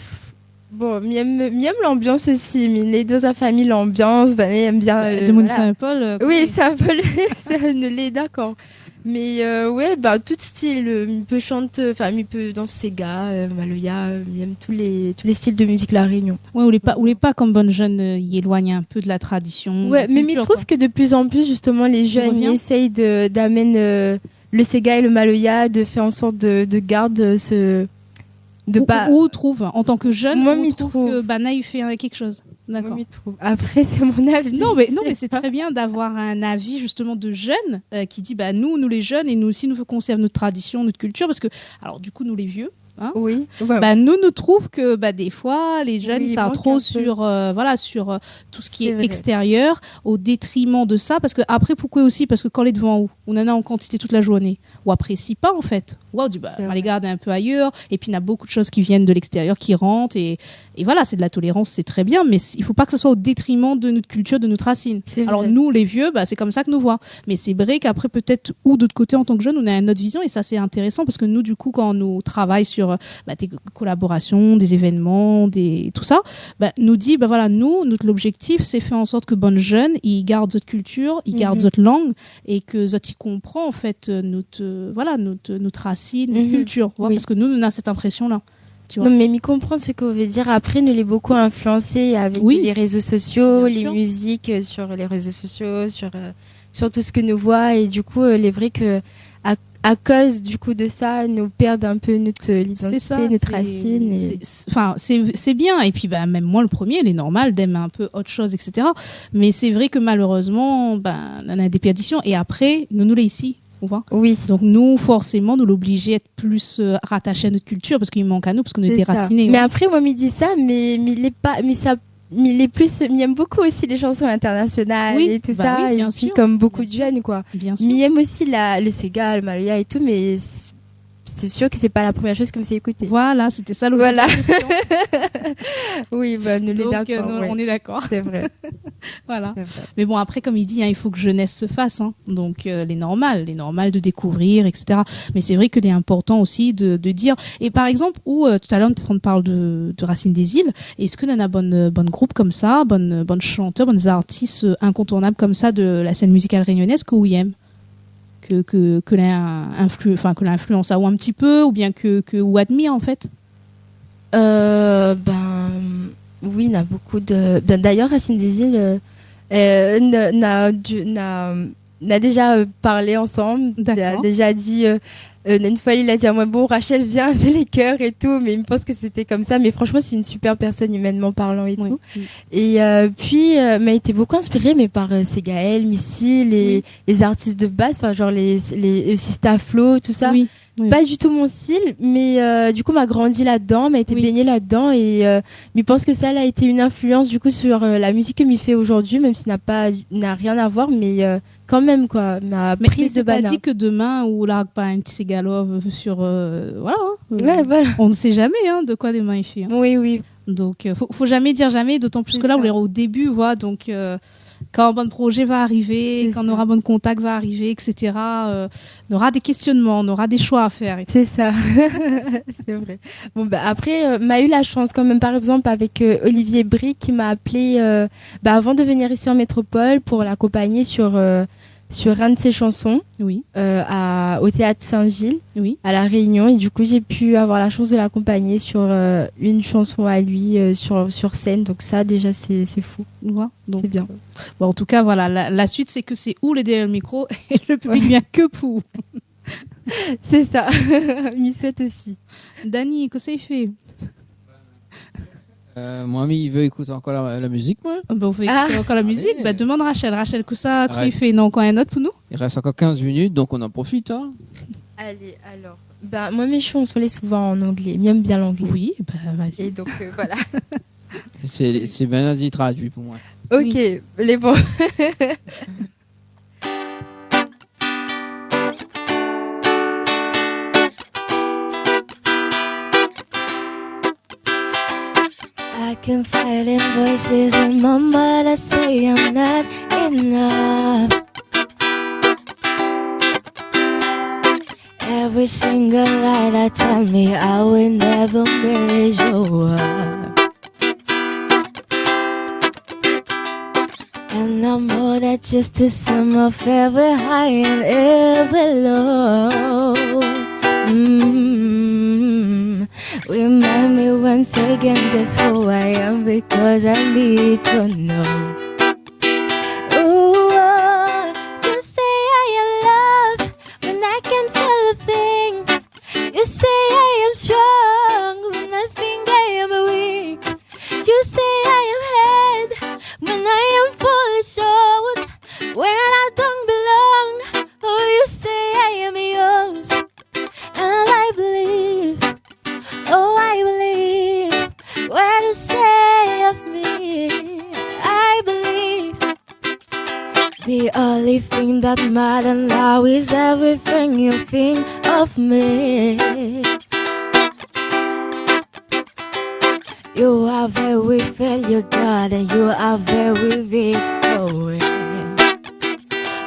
Bon, m'aime l'ambiance aussi. Les deux à famille, l'ambiance, il aime bien. De Moon Saint-Paul. Oui, c'est un peu le d'accord. Mais tout style. Il peut chanter, il peut danser Sega, Maloya. Il aime tous les styles de musique La Réunion. Ouais, ou les pas comme bonne jeune, y éloigne un peu de la tradition. Ouais, mais il trouve que de plus en plus, justement, les jeunes essayent d'amener le Sega et le Maloya, de faire en sorte de garder ce. Ou trouve, en tant que jeune, trouve que Banaï fait quelque chose. D'accord. Après, c'est mon avis. Non, mais c'est très bien d'avoir un avis, justement, de jeunes, qui dit, nous les jeunes, et nous aussi, nous conservons notre tradition, notre culture, parce que, alors, du coup, nous les vieux, hein, oui. Nous trouve que, des fois, les jeunes, ça trop sur tout ce qui est extérieur, au détriment de ça, parce que, après, pourquoi aussi? Parce que quand on est devant où? On en a en quantité toute la journée. Ou apprécie pas, en fait. Ou on dit, on les garde un peu ailleurs. Et puis, il y a beaucoup de choses qui viennent de l'extérieur, qui rentrent. Et voilà, c'est de la tolérance, c'est très bien. Mais il faut pas que ce soit au détriment de notre culture, de notre racine. Alors, nous, les vieux, c'est comme ça que nous voit. Mais c'est vrai qu'après, peut-être, ou d'autre côté, en tant que jeunes, on a une autre vision. Et ça, c'est intéressant parce que nous, du coup, quand on nous travaille sur des collaborations, des événements, tout ça, nous dit, voilà, nous, l'objectif, c'est faire en sorte que bonnes jeunes, ils gardent notre culture, ils gardent notre langue et que ils comprennent, en fait, notre racine, notre culture. Parce que nous, on a cette impression-là. Tu vois. Non, mais il comprend ce qu'on veut dire. Après, nous l'est beaucoup influencé avec les réseaux sociaux, les musiques sur les réseaux sociaux, sur tout ce que nous voit. Et du coup, il est vrai que à cause du coup de ça, nous perdons un peu notre identité, notre racine. C'est bien. Et puis, même moi, le premier, il est normal d'aimer un peu autre chose, etc. Mais c'est vrai que malheureusement, on a des perditions. Et après, nous l'est ici. On voit. Oui. Donc nous, forcément, nous l'obliger à être plus rattachés à notre culture parce qu'il manque à nous, parce qu'on est C'est ça. déracinés. Mais après, moi, il dit ça, mais il est pas, mais ça, il est plus, il aime beaucoup aussi les chansons internationales Oui, et tout bah ça. oui, et bien puis, sûr. comme beaucoup Bien de sûr. jeunes, quoi. Bien sûr. Mais il aime aussi le Sega, le Malaya et tout, mais c'est sûr que c'est pas la première chose qu'il me s'est écouté. Voilà, c'était ça le Voilà. Oui, bah, nous les Donc, d'accord. nous, Ouais. on est d'accord. C'est vrai. Voilà. C'est vrai. Mais bon, après, comme il dit, hein, il faut que jeunesse se fasse. Hein. Donc, les normales de découvrir, etc. Mais c'est vrai qu'il est important aussi de dire. Et par exemple, tout à l'heure, on parle de Racine des Îles. Est-ce que Nana bonne groupe comme ça, bonne chanteurs, bonnes artistes incontournables comme ça de la scène musicale réunionnaise que vous aimez? Que l'influence a ou un petit peu, ou bien ou admire en fait. Oui, il y a beaucoup de. D'ailleurs, Racine des Îles n'a déjà parlé ensemble. Il a D'accord. déjà dit. Une fois, il a dit à moi, bon, Rachel, viens, fais les chœurs et tout. Mais il me pense que c'était comme ça. Mais franchement, c'est une super personne humainement parlant et Oui. tout. Et puis, m'a été beaucoup inspirée mais par Segaël, Missy, les artistes de base, enfin genre les Sista Flo, tout ça. Oui. Oui. Pas du tout mon style, mais du coup m'a grandi là-dedans, m'a été Oui. baignée là-dedans et je pense que ça a été une influence du coup sur la musique que m'y fait aujourd'hui, même si n'a rien à voir, mais quand même quoi, ma Mais prise de c'est pas banane. dit que demain, ou là, pas un petit Segalov sur. Voilà. Hein. Ouais, voilà. On ne sait jamais hein, de quoi demain il fait. Hein. Oui, oui. Donc, faut jamais dire jamais, d'autant plus C'est que là, ça. on est au début, voilà. Donc, quand un bon projet va arriver, C'est quand on ça. aura bon contact va arriver, etc., on aura des questionnements, on aura des choix à faire. C'est ça, c'est vrai. Bon bah après, m'a eu la chance quand même, par exemple avec Olivier Brie qui m'a appelé avant de venir ici en métropole pour l'accompagner sur un de ses chansons Oui, au théâtre Saint-Gilles oui. à La Réunion et du coup j'ai pu avoir la chance de l'accompagner sur une chanson à lui sur scène, donc ça déjà c'est fou, Voilà. Donc, c'est bien. bon, en tout cas, voilà. La suite, c'est que c'est où les derrière le micro et le public vient que pour. C'est ça, m'y souhaite aussi. Dani, que ça y fait? Moi, il veut écouter encore la musique, moi. On fait Ah. écouter encore la musique. Allez. Bah, demande Rachel. Rachel, que ça y Reste. fait? Non, encore un autre pour nous? Il reste encore 15 minutes, donc on en profite. Hein. Allez alors, moi mes chansons sont souvent en anglais, j'aime bien l'anglais. Oui, bah, vas-y. Et donc voilà. C'est bien dit traduit pour moi. Ok, les bons. I can fight in voices in my mind that say I'm not enough. Every single lie that tell me I will never measure up. And I'm more than just a sum of every high and every low. Remind me once again just who I am, because I need to know. Ooh, you say I am loved when I can't feel a thing. You say I am strong when I think I am weak. You say I am head when I am fully short, when I don't belong. Oh, you say I am yours, and I believe. Oh, I believe what you say of me. I believe the only thing that matters now is everything you think of me. You are very fair, you God, and you are very victorious.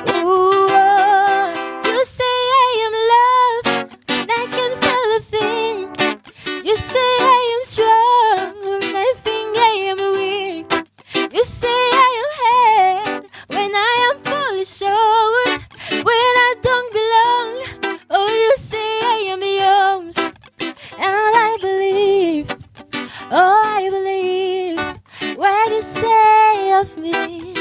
Ooh, you say I am loved, and I can feel a thing. You say I am strong when I think I am weak. You say I am head when I am fully short, when I don't belong. Oh, you say I am yours, and I believe. Oh, I believe what you say of me.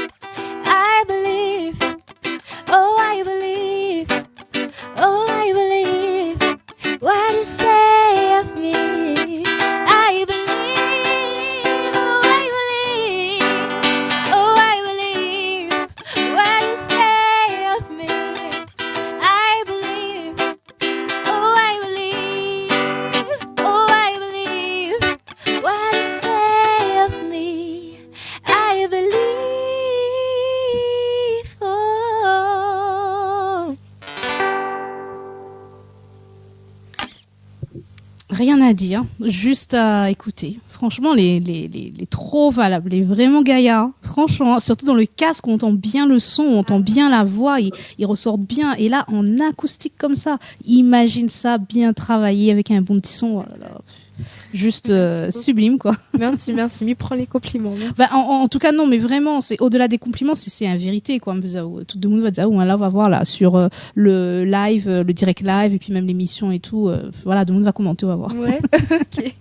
rien à dire, juste à écouter. Franchement, les trop valables, les vraiment gaillards. Franchement, surtout dans le casque, on entend bien le son, on entend bien la voix, ils ressortent bien. Et là, en acoustique comme ça, imagine ça bien travaillé avec un bon petit son. Oh là là. Juste sublime, quoi. Merci, m'y prends les compliments. Merci. Bah, en tout cas, non, mais vraiment, c'est au-delà des compliments, c'est une vérité, quoi. Tout le monde va dire, là, on va voir là sur le live, le direct live, et puis même l'émission et tout. Voilà, tout le monde va commenter, on va voir. Ouais, ok.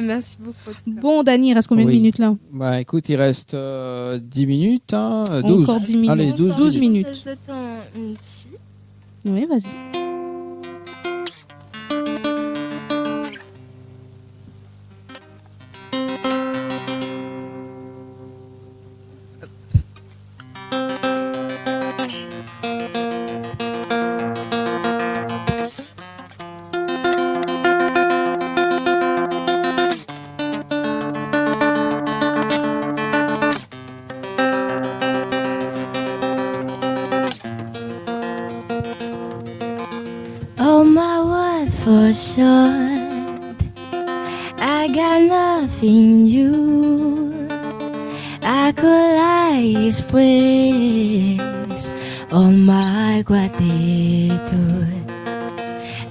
Merci beaucoup. Bon, Dani, il reste combien de minutes là? Bah écoute, il reste 10 minutes, 12. Encore 10 minutes. Allez, 12 minutes. Oui, vas-y. For short, I got nothing new. I could express all my gratitude.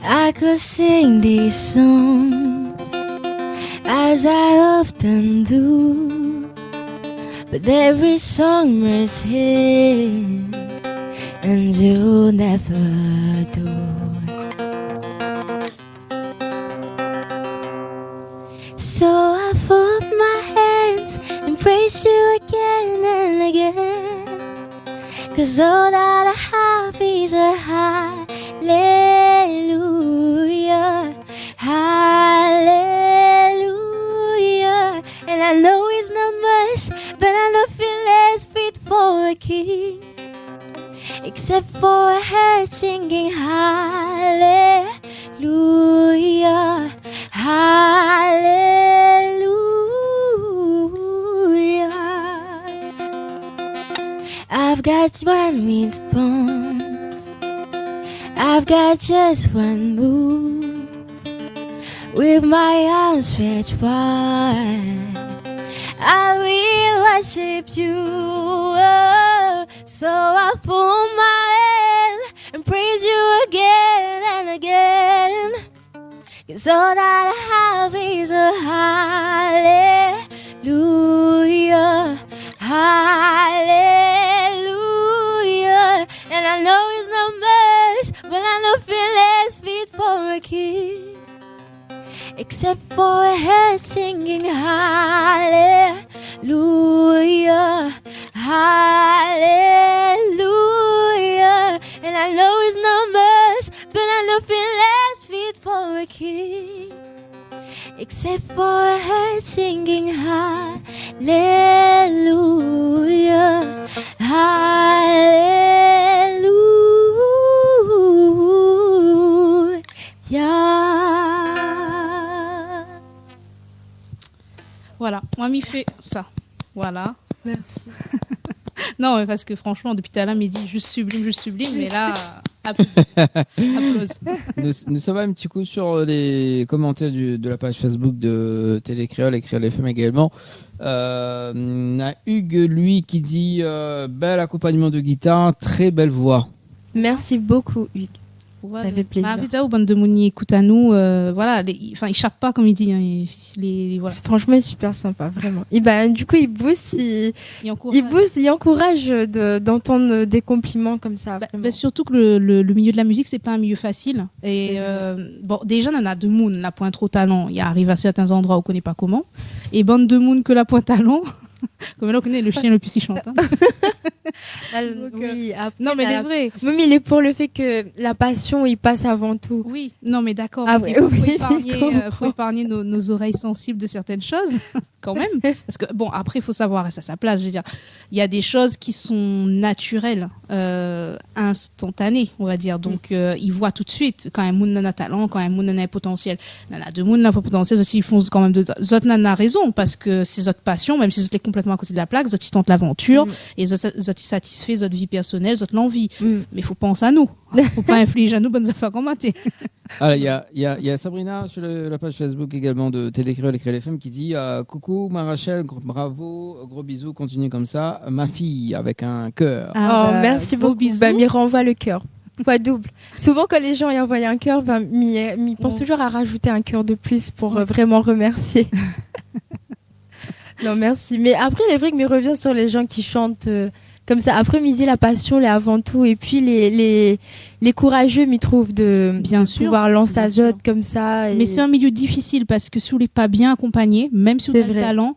I could sing these songs as I often do, but every song must end, and you never do. So I fold my hands and praise you again and again, 'cause all that I have is a hallelujah, hallelujah. And I know it's not much, but I don't feel less fit for a king, except for a heart singing hallelujah, hallelujah. I've got one response, I've got just one move, with my arms stretched wide, I will worship you. Oh, so I fold my hand and praise you again and again, 'cause all that I have is a hallelujah, hallelujah. And I know it's not much, but I don't feel less fit for a king, except for a heart singing hallelujah, hallelujah. And I know it's not much, but I don't feel less fit for a king, except for a heart singing hallelujah, hallelujah. Voilà, moi m'y fait ça. Voilà. Merci. Non, mais parce que franchement, depuis tout à l'heure, il dit juste sublime, mais là, applause. Nous sommes un petit coup sur les commentaires de la page Facebook de Télécréole et Créole FM également. On a Hugues, lui, qui dit bel accompagnement de guitare, très belle voix. Merci beaucoup, Hugues. Ouais, ça fait plaisir. Bah, bande de Mouni écoute à nous, voilà, il chape pas comme il dit, hein, voilà. Franchement, il est super sympa, vraiment. Et ben, du coup, il booste, il encourage d'entendre des compliments comme ça. Bah, surtout que le milieu de la musique, c'est pas un milieu facile. Et bon, déjà, on en a deux Moon, la pointe trop talent. Il arrive à certains endroits où on connaît pas comment. Et bande de Moon que la pointe talent. Comme là, on connaît le chien le plus si chantant. Oui, non, mais c'est vrai. Même il est pour le fait que la passion, il passe avant tout. Oui, non, mais d'accord. Ah, il faut épargner nos oreilles sensibles de certaines choses, quand même. Parce que, bon, après, il faut savoir, et ça, sa place, je veux dire. Il y a des choses qui sont naturelles, instantanées, on va dire. Donc, ils voient tout de suite quand un moun n'a talent, quand un moun n'a potentiel. Nana de moun n'a pas potentiel, aussi, ils font quand même d'autres nana raison, parce que c'est votre passion, même si vous êtes complètement complètement à côté de la plaque, zot tente l'aventure, et zot satisfait zot vie personnelle, zot l'envie. Mais faut penser à nous. Faut pas infliger à nous bonnes affaires qu'on maté. Alors, il y a Sabrina sur la page Facebook également de Télécréole et Créole FM qui dit coucou ma Rachel, bravo, gros bisous, continue comme ça. Ma fille avec un cœur. Merci beaucoup. Bah, m'y renvoie le cœur. Fois double. Souvent, quand les gens y envoient un cœur, m'y pensent toujours à rajouter un cœur de plus pour vraiment remercier. Non, merci. Mais après, il est vrai que m'y revient sur les gens qui chantent comme ça. Après, miser la passion, là, avant tout. Et puis, les courageux, m'y trouvent de pouvoir lancer Azot comme ça. Mais c'est un milieu difficile parce que si on n'est pas bien accompagné, même si on a le talent,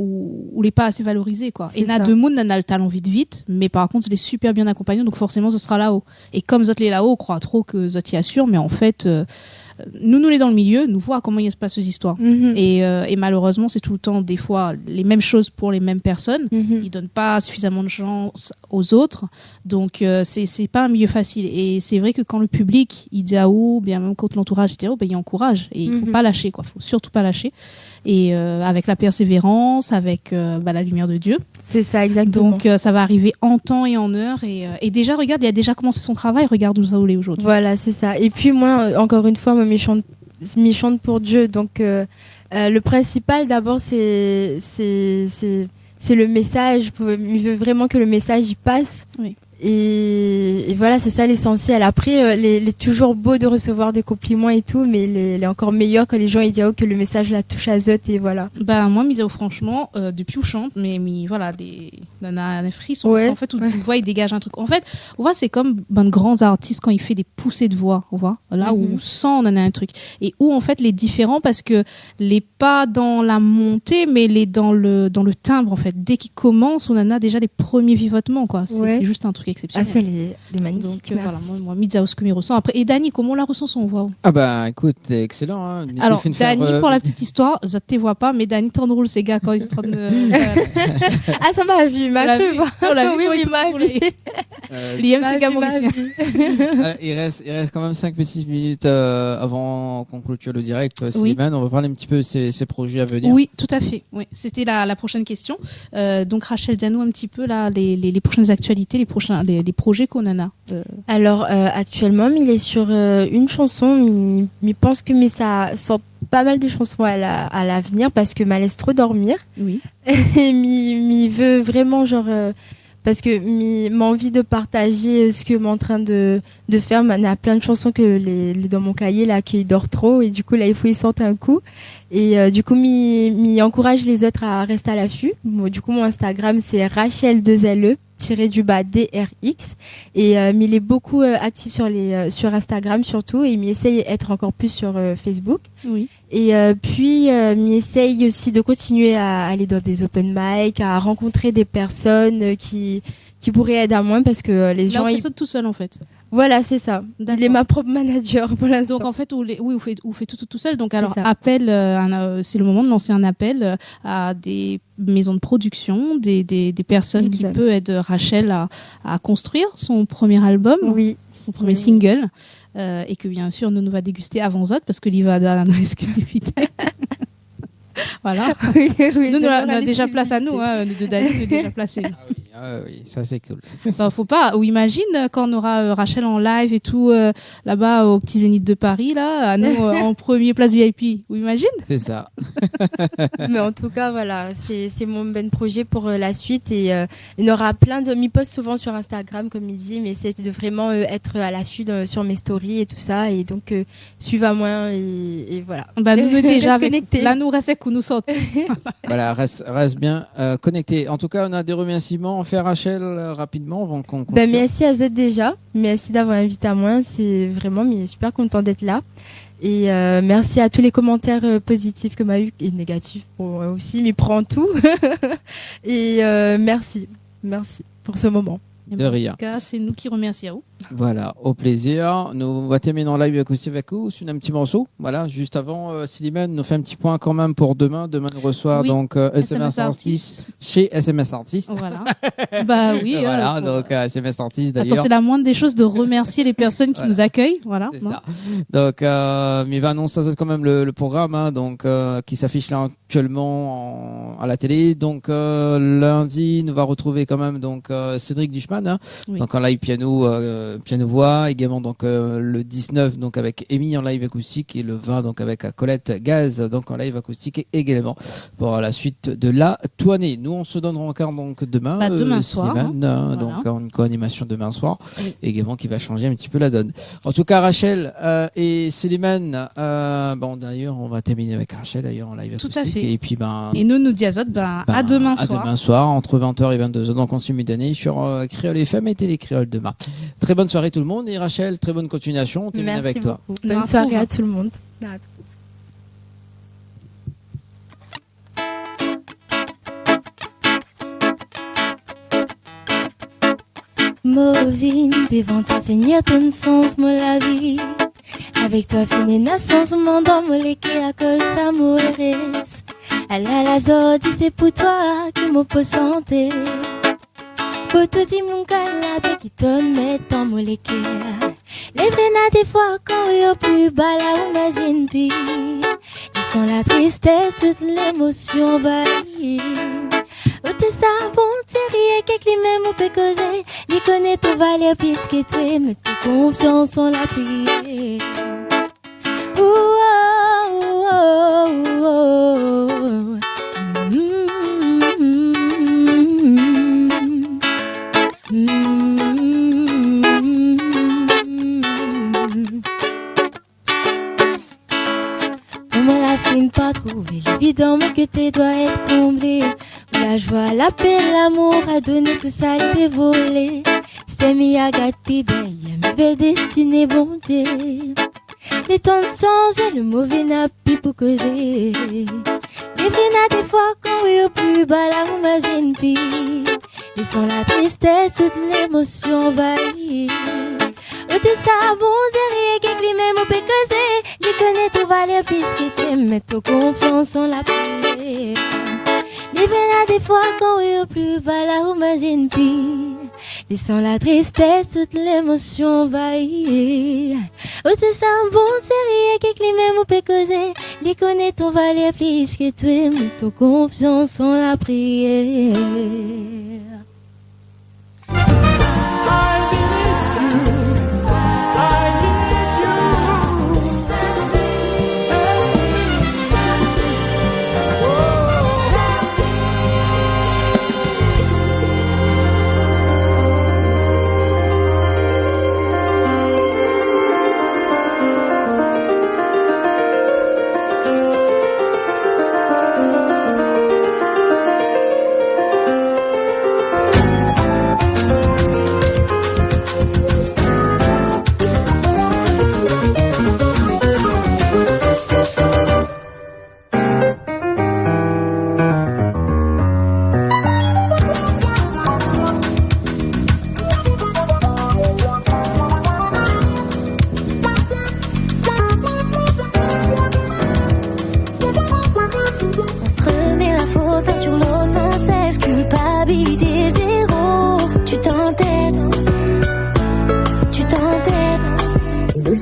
ou on n'est pas assez valorisé, quoi. Et n'a de monde n'a le talent vite, mais par contre, il est super bien accompagné, donc forcément, ce sera là-haut. Et comme Zot est là-haut, on croit trop que Zot y assure, mais en fait, nous les dans le milieu, nous voit comment il se passe ces histoires. Et malheureusement, c'est tout le temps, des fois, les mêmes choses pour les mêmes personnes. Ils donnent pas suffisamment de chance aux autres. Donc, c'est pas un milieu facile. Et c'est vrai que quand le public, il dit bien même quand l'entourage dit il encourage. Et il faut pas lâcher, quoi. Faut surtout pas lâcher. Et avec la persévérance, avec la lumière de Dieu. C'est ça, exactement. Donc, ça va arriver en temps et en heure. Et déjà, regarde, il a déjà commencé son travail. Regarde où ça est aujourd'hui. Voilà, c'est ça. Et puis moi, encore une fois, m'y chante pour Dieu. Donc, le principal, d'abord, c'est le message. Il veut vraiment que le message y passe. Oui. Et voilà, c'est ça l'essentiel. Après, il est toujours beau de recevoir des compliments et tout, mais il est encore meilleur quand les gens ils disent que le message la touche à Zot et voilà. Moi, Misao, franchement, depuis où je chante, mais voilà, des frissons. Parce qu'en fait, où tu vois, il dégage un truc. En fait, on voit, c'est comme de grands artistes quand il fait des poussées de voix, on voit. Là où on sent, on en a un truc. Et où, en fait, les différents, parce que les pas dans la montée, mais les dans le timbre, en fait. Dès qu'il commence, on en a déjà les premiers vivotements, quoi. C'est juste un truc exceptionnel. Ah, c'est les magnifiques. Donc, voilà, moi, Mizao, ce que m'y ressent. Après, et Dani, comment on la ressent son voix? Écoute, excellent, hein. Alors, Dani, pour la petite histoire, je te vois pas, mais Dani, t'en drôle, ces gars, quand ils sont en train de, Ah, ça m'a vu, m'a vu. On l'a vu, oui, m'a vu. Liam, c'est gars mauricien. Il reste quand même 5 petites minutes, avant qu'on clôture le direct. Slimane, on va parler un petit peu de ces projets à venir. Oui, tout à fait. Oui, c'était la prochaine question. Donc, Rachel, dis-nous un petit peu, là, les prochaines actualités, les projets qu'on en a. Alors, actuellement, il est sur une chanson. Il pense que ça sort pas mal de chansons à l'avenir parce que m'a laisse trop dormir. Oui. Et m'y veut vraiment parce que m'a envie de partager ce que m'est en train de faire. Il y a plein de chansons que dans mon cahier là qui dort trop et du coup là il faut y sortir un coup. Et du coup m'y encourage les autres à rester à l'affût. Du coup mon Instagram c'est Rachel2LE _DRX et il est beaucoup actif sur Instagram surtout et il essaye d'être encore plus sur Facebook. Oui. Et puis il essaye aussi de continuer à aller dans des open mic, à rencontrer des personnes qui pourraient aider à moi parce que les gens on fait ça tout seul en fait. Voilà, c'est ça. Il est ma propre manager pour l'instant. Donc en fait, on fait tout seul. Donc alors appel, c'est le moment de lancer un appel à des maisons de production, des personnes qui peuvent aider Rachel à construire son premier album, son premier single, et que bien sûr nous va déguster avant Zot parce que l'Iva a l'exclusivité. Voilà. Oui, nous, on a déjà place à nous, nous deux Dani, on est déjà placés. Oui, ça c'est cool. Non, faut pas. Ou imagine quand on aura Rachel en live et tout là-bas au petit Zénith de Paris, là, à nous en premier place VIP. Ou imagine. C'est ça. Mais en tout cas, voilà, c'est mon projet pour la suite et il y aura plein de. M'y poste souvent sur Instagram, comme il dit, mais c'est de vraiment être à l'affût sur mes stories et tout ça. Et donc, suivez à moi et voilà. Nous déjà connectés. Là, nous restons où nous sommes. Voilà, reste bien connecté. En tout cas, on a des remerciements. Faire Rachel rapidement avant qu'on merci à Z déjà, merci d'avoir invité à moi, c'est vraiment super content d'être là et merci à tous les commentaires positifs que m'a eu et négatifs aussi, mais prends tout et merci pour ce moment. De rien. En tout cas, c'est nous qui remercions. Voilà, au plaisir. Nous, on va terminer en live avec aussi avec un petit morceau. Voilà, juste avant, Slimane nous fait un petit point quand même pour demain. Demain, nous reçoit donc SMS Artist chez SMS Artist. Voilà. Bah oui. Voilà, donc SMS Artist d'ailleurs. Attends, c'est la moindre des choses de remercier les personnes qui nous accueillent. Voilà. C'est ça. Donc, mais il va annoncer quand même le programme, hein, donc qui s'affiche là actuellement à la télé. Donc lundi, nous va retrouver quand même donc Cédric Duchman, hein, donc en live piano voix, également donc le 19 donc avec Amy en live acoustique et le 20 donc avec Colette Gaz donc en live acoustique également pour la suite de la tournée. Nous on se donnera encore donc demain, demain soir, voilà. Donc une co-animation demain soir également qui va changer un petit peu la donne. En tout cas Rachel et Slimane, bon d'ailleurs on va terminer avec Rachel d'ailleurs en live acoustique. Tout à fait. Et puis et nous Diazote à demain soir. À demain soir entre 20h et 22h donc en simultané sur Créole FM et Télé Créole demain. Très bonne soirée tout le monde et Rachel, très bonne continuation. On termine avec toi. Bonne soirée à tout le monde. Movine devant toi Seigneur ton sens moi la vie. Avec toi fine naissance mon dom les qui à cause amoureuse. Allah la zodi c'est pour toi que mon peut santé. Pour tout dit mon canapé qui donne mes temps moléculaires. Les venas des fois quand il y a plus bas là où ma vie. Ils sont la tristesse, toute l'émotion envahie. Où t'es ça, bon, t'es rien qu'avec les mêmes on peut causer. Ils connaissent ton valeur puisque tu es, mais toute confiance en la prière. Ouh, oh, oh, oh, oh. Pas trouver l'évident mais que tes doigts être comblés. Où la joie, la paix, l'amour a donné tout ça a été volé. C'était mis à gâte pidey, m'avait destiné bon Dieu. Les temps changent, le mauvais n'a plus pour causer. Les venas des fois quand oui au plus bas la où ma zine pis. Laissant la tristesse, toute l'émotion envahie. Où t'es ça, bon, c'est rien qu'avec les mêmes on peut causer. Les connaît ton valeur puisque tu aimes, mets ton confiance en la prière. Les venas des fois quand oui au plus bas la où ma zine pis. Laissant la tristesse, toute l'émotion envahie. Où t'es ça, bon, c'est rien qu'avec les mêmes on peut causer. Les connaît ton valeur puisque tu aimes, mets ton confiance en la prière.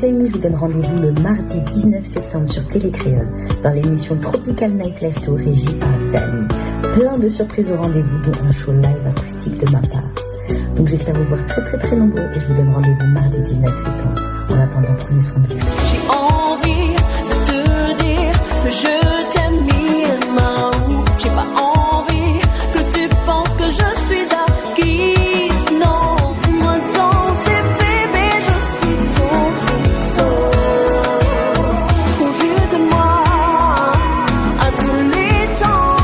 Je vous donne rendez-vous le mardi 19 septembre sur Télé Créole dans l'émission Tropical Night Live Tour régie par Dani. Plein de surprises au rendez-vous, dont un show live acoustique de ma part. Donc j'espère vous voir très nombreux et je vous donne rendez-vous mardi 19 septembre. En attendant, prenez soin de vous. J'ai envie de te dire que je t'aime mille. J'ai pas envie que tu penses que je suis acquise. Non, fais-moi danser, bébé, je suis ton trésor. Au vu de moi, à tous les temps.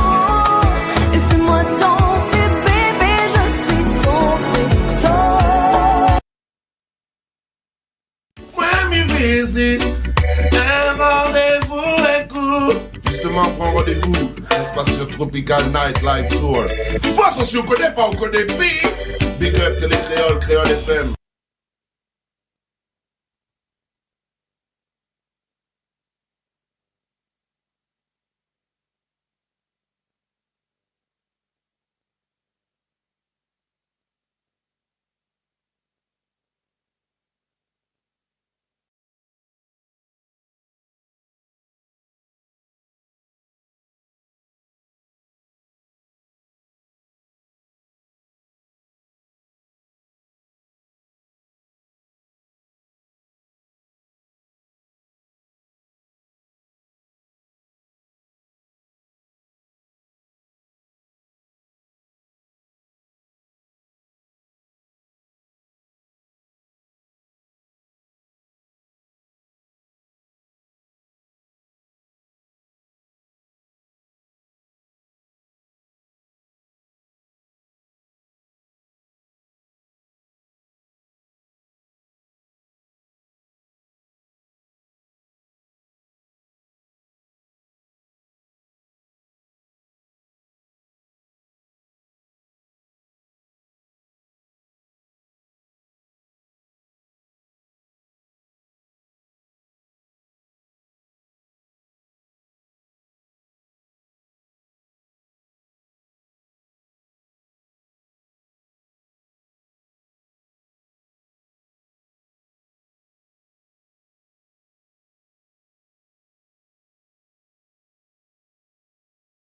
Et fais-moi danser, bébé, je suis ton trésor. Miami Visite, un rendez-vous écoute. Justement, prends rendez-vous. Espace sur Tropical Night Live Tour. Face, si on connaît pas, on connaît plus. Big up Télé Créole, Créole FM.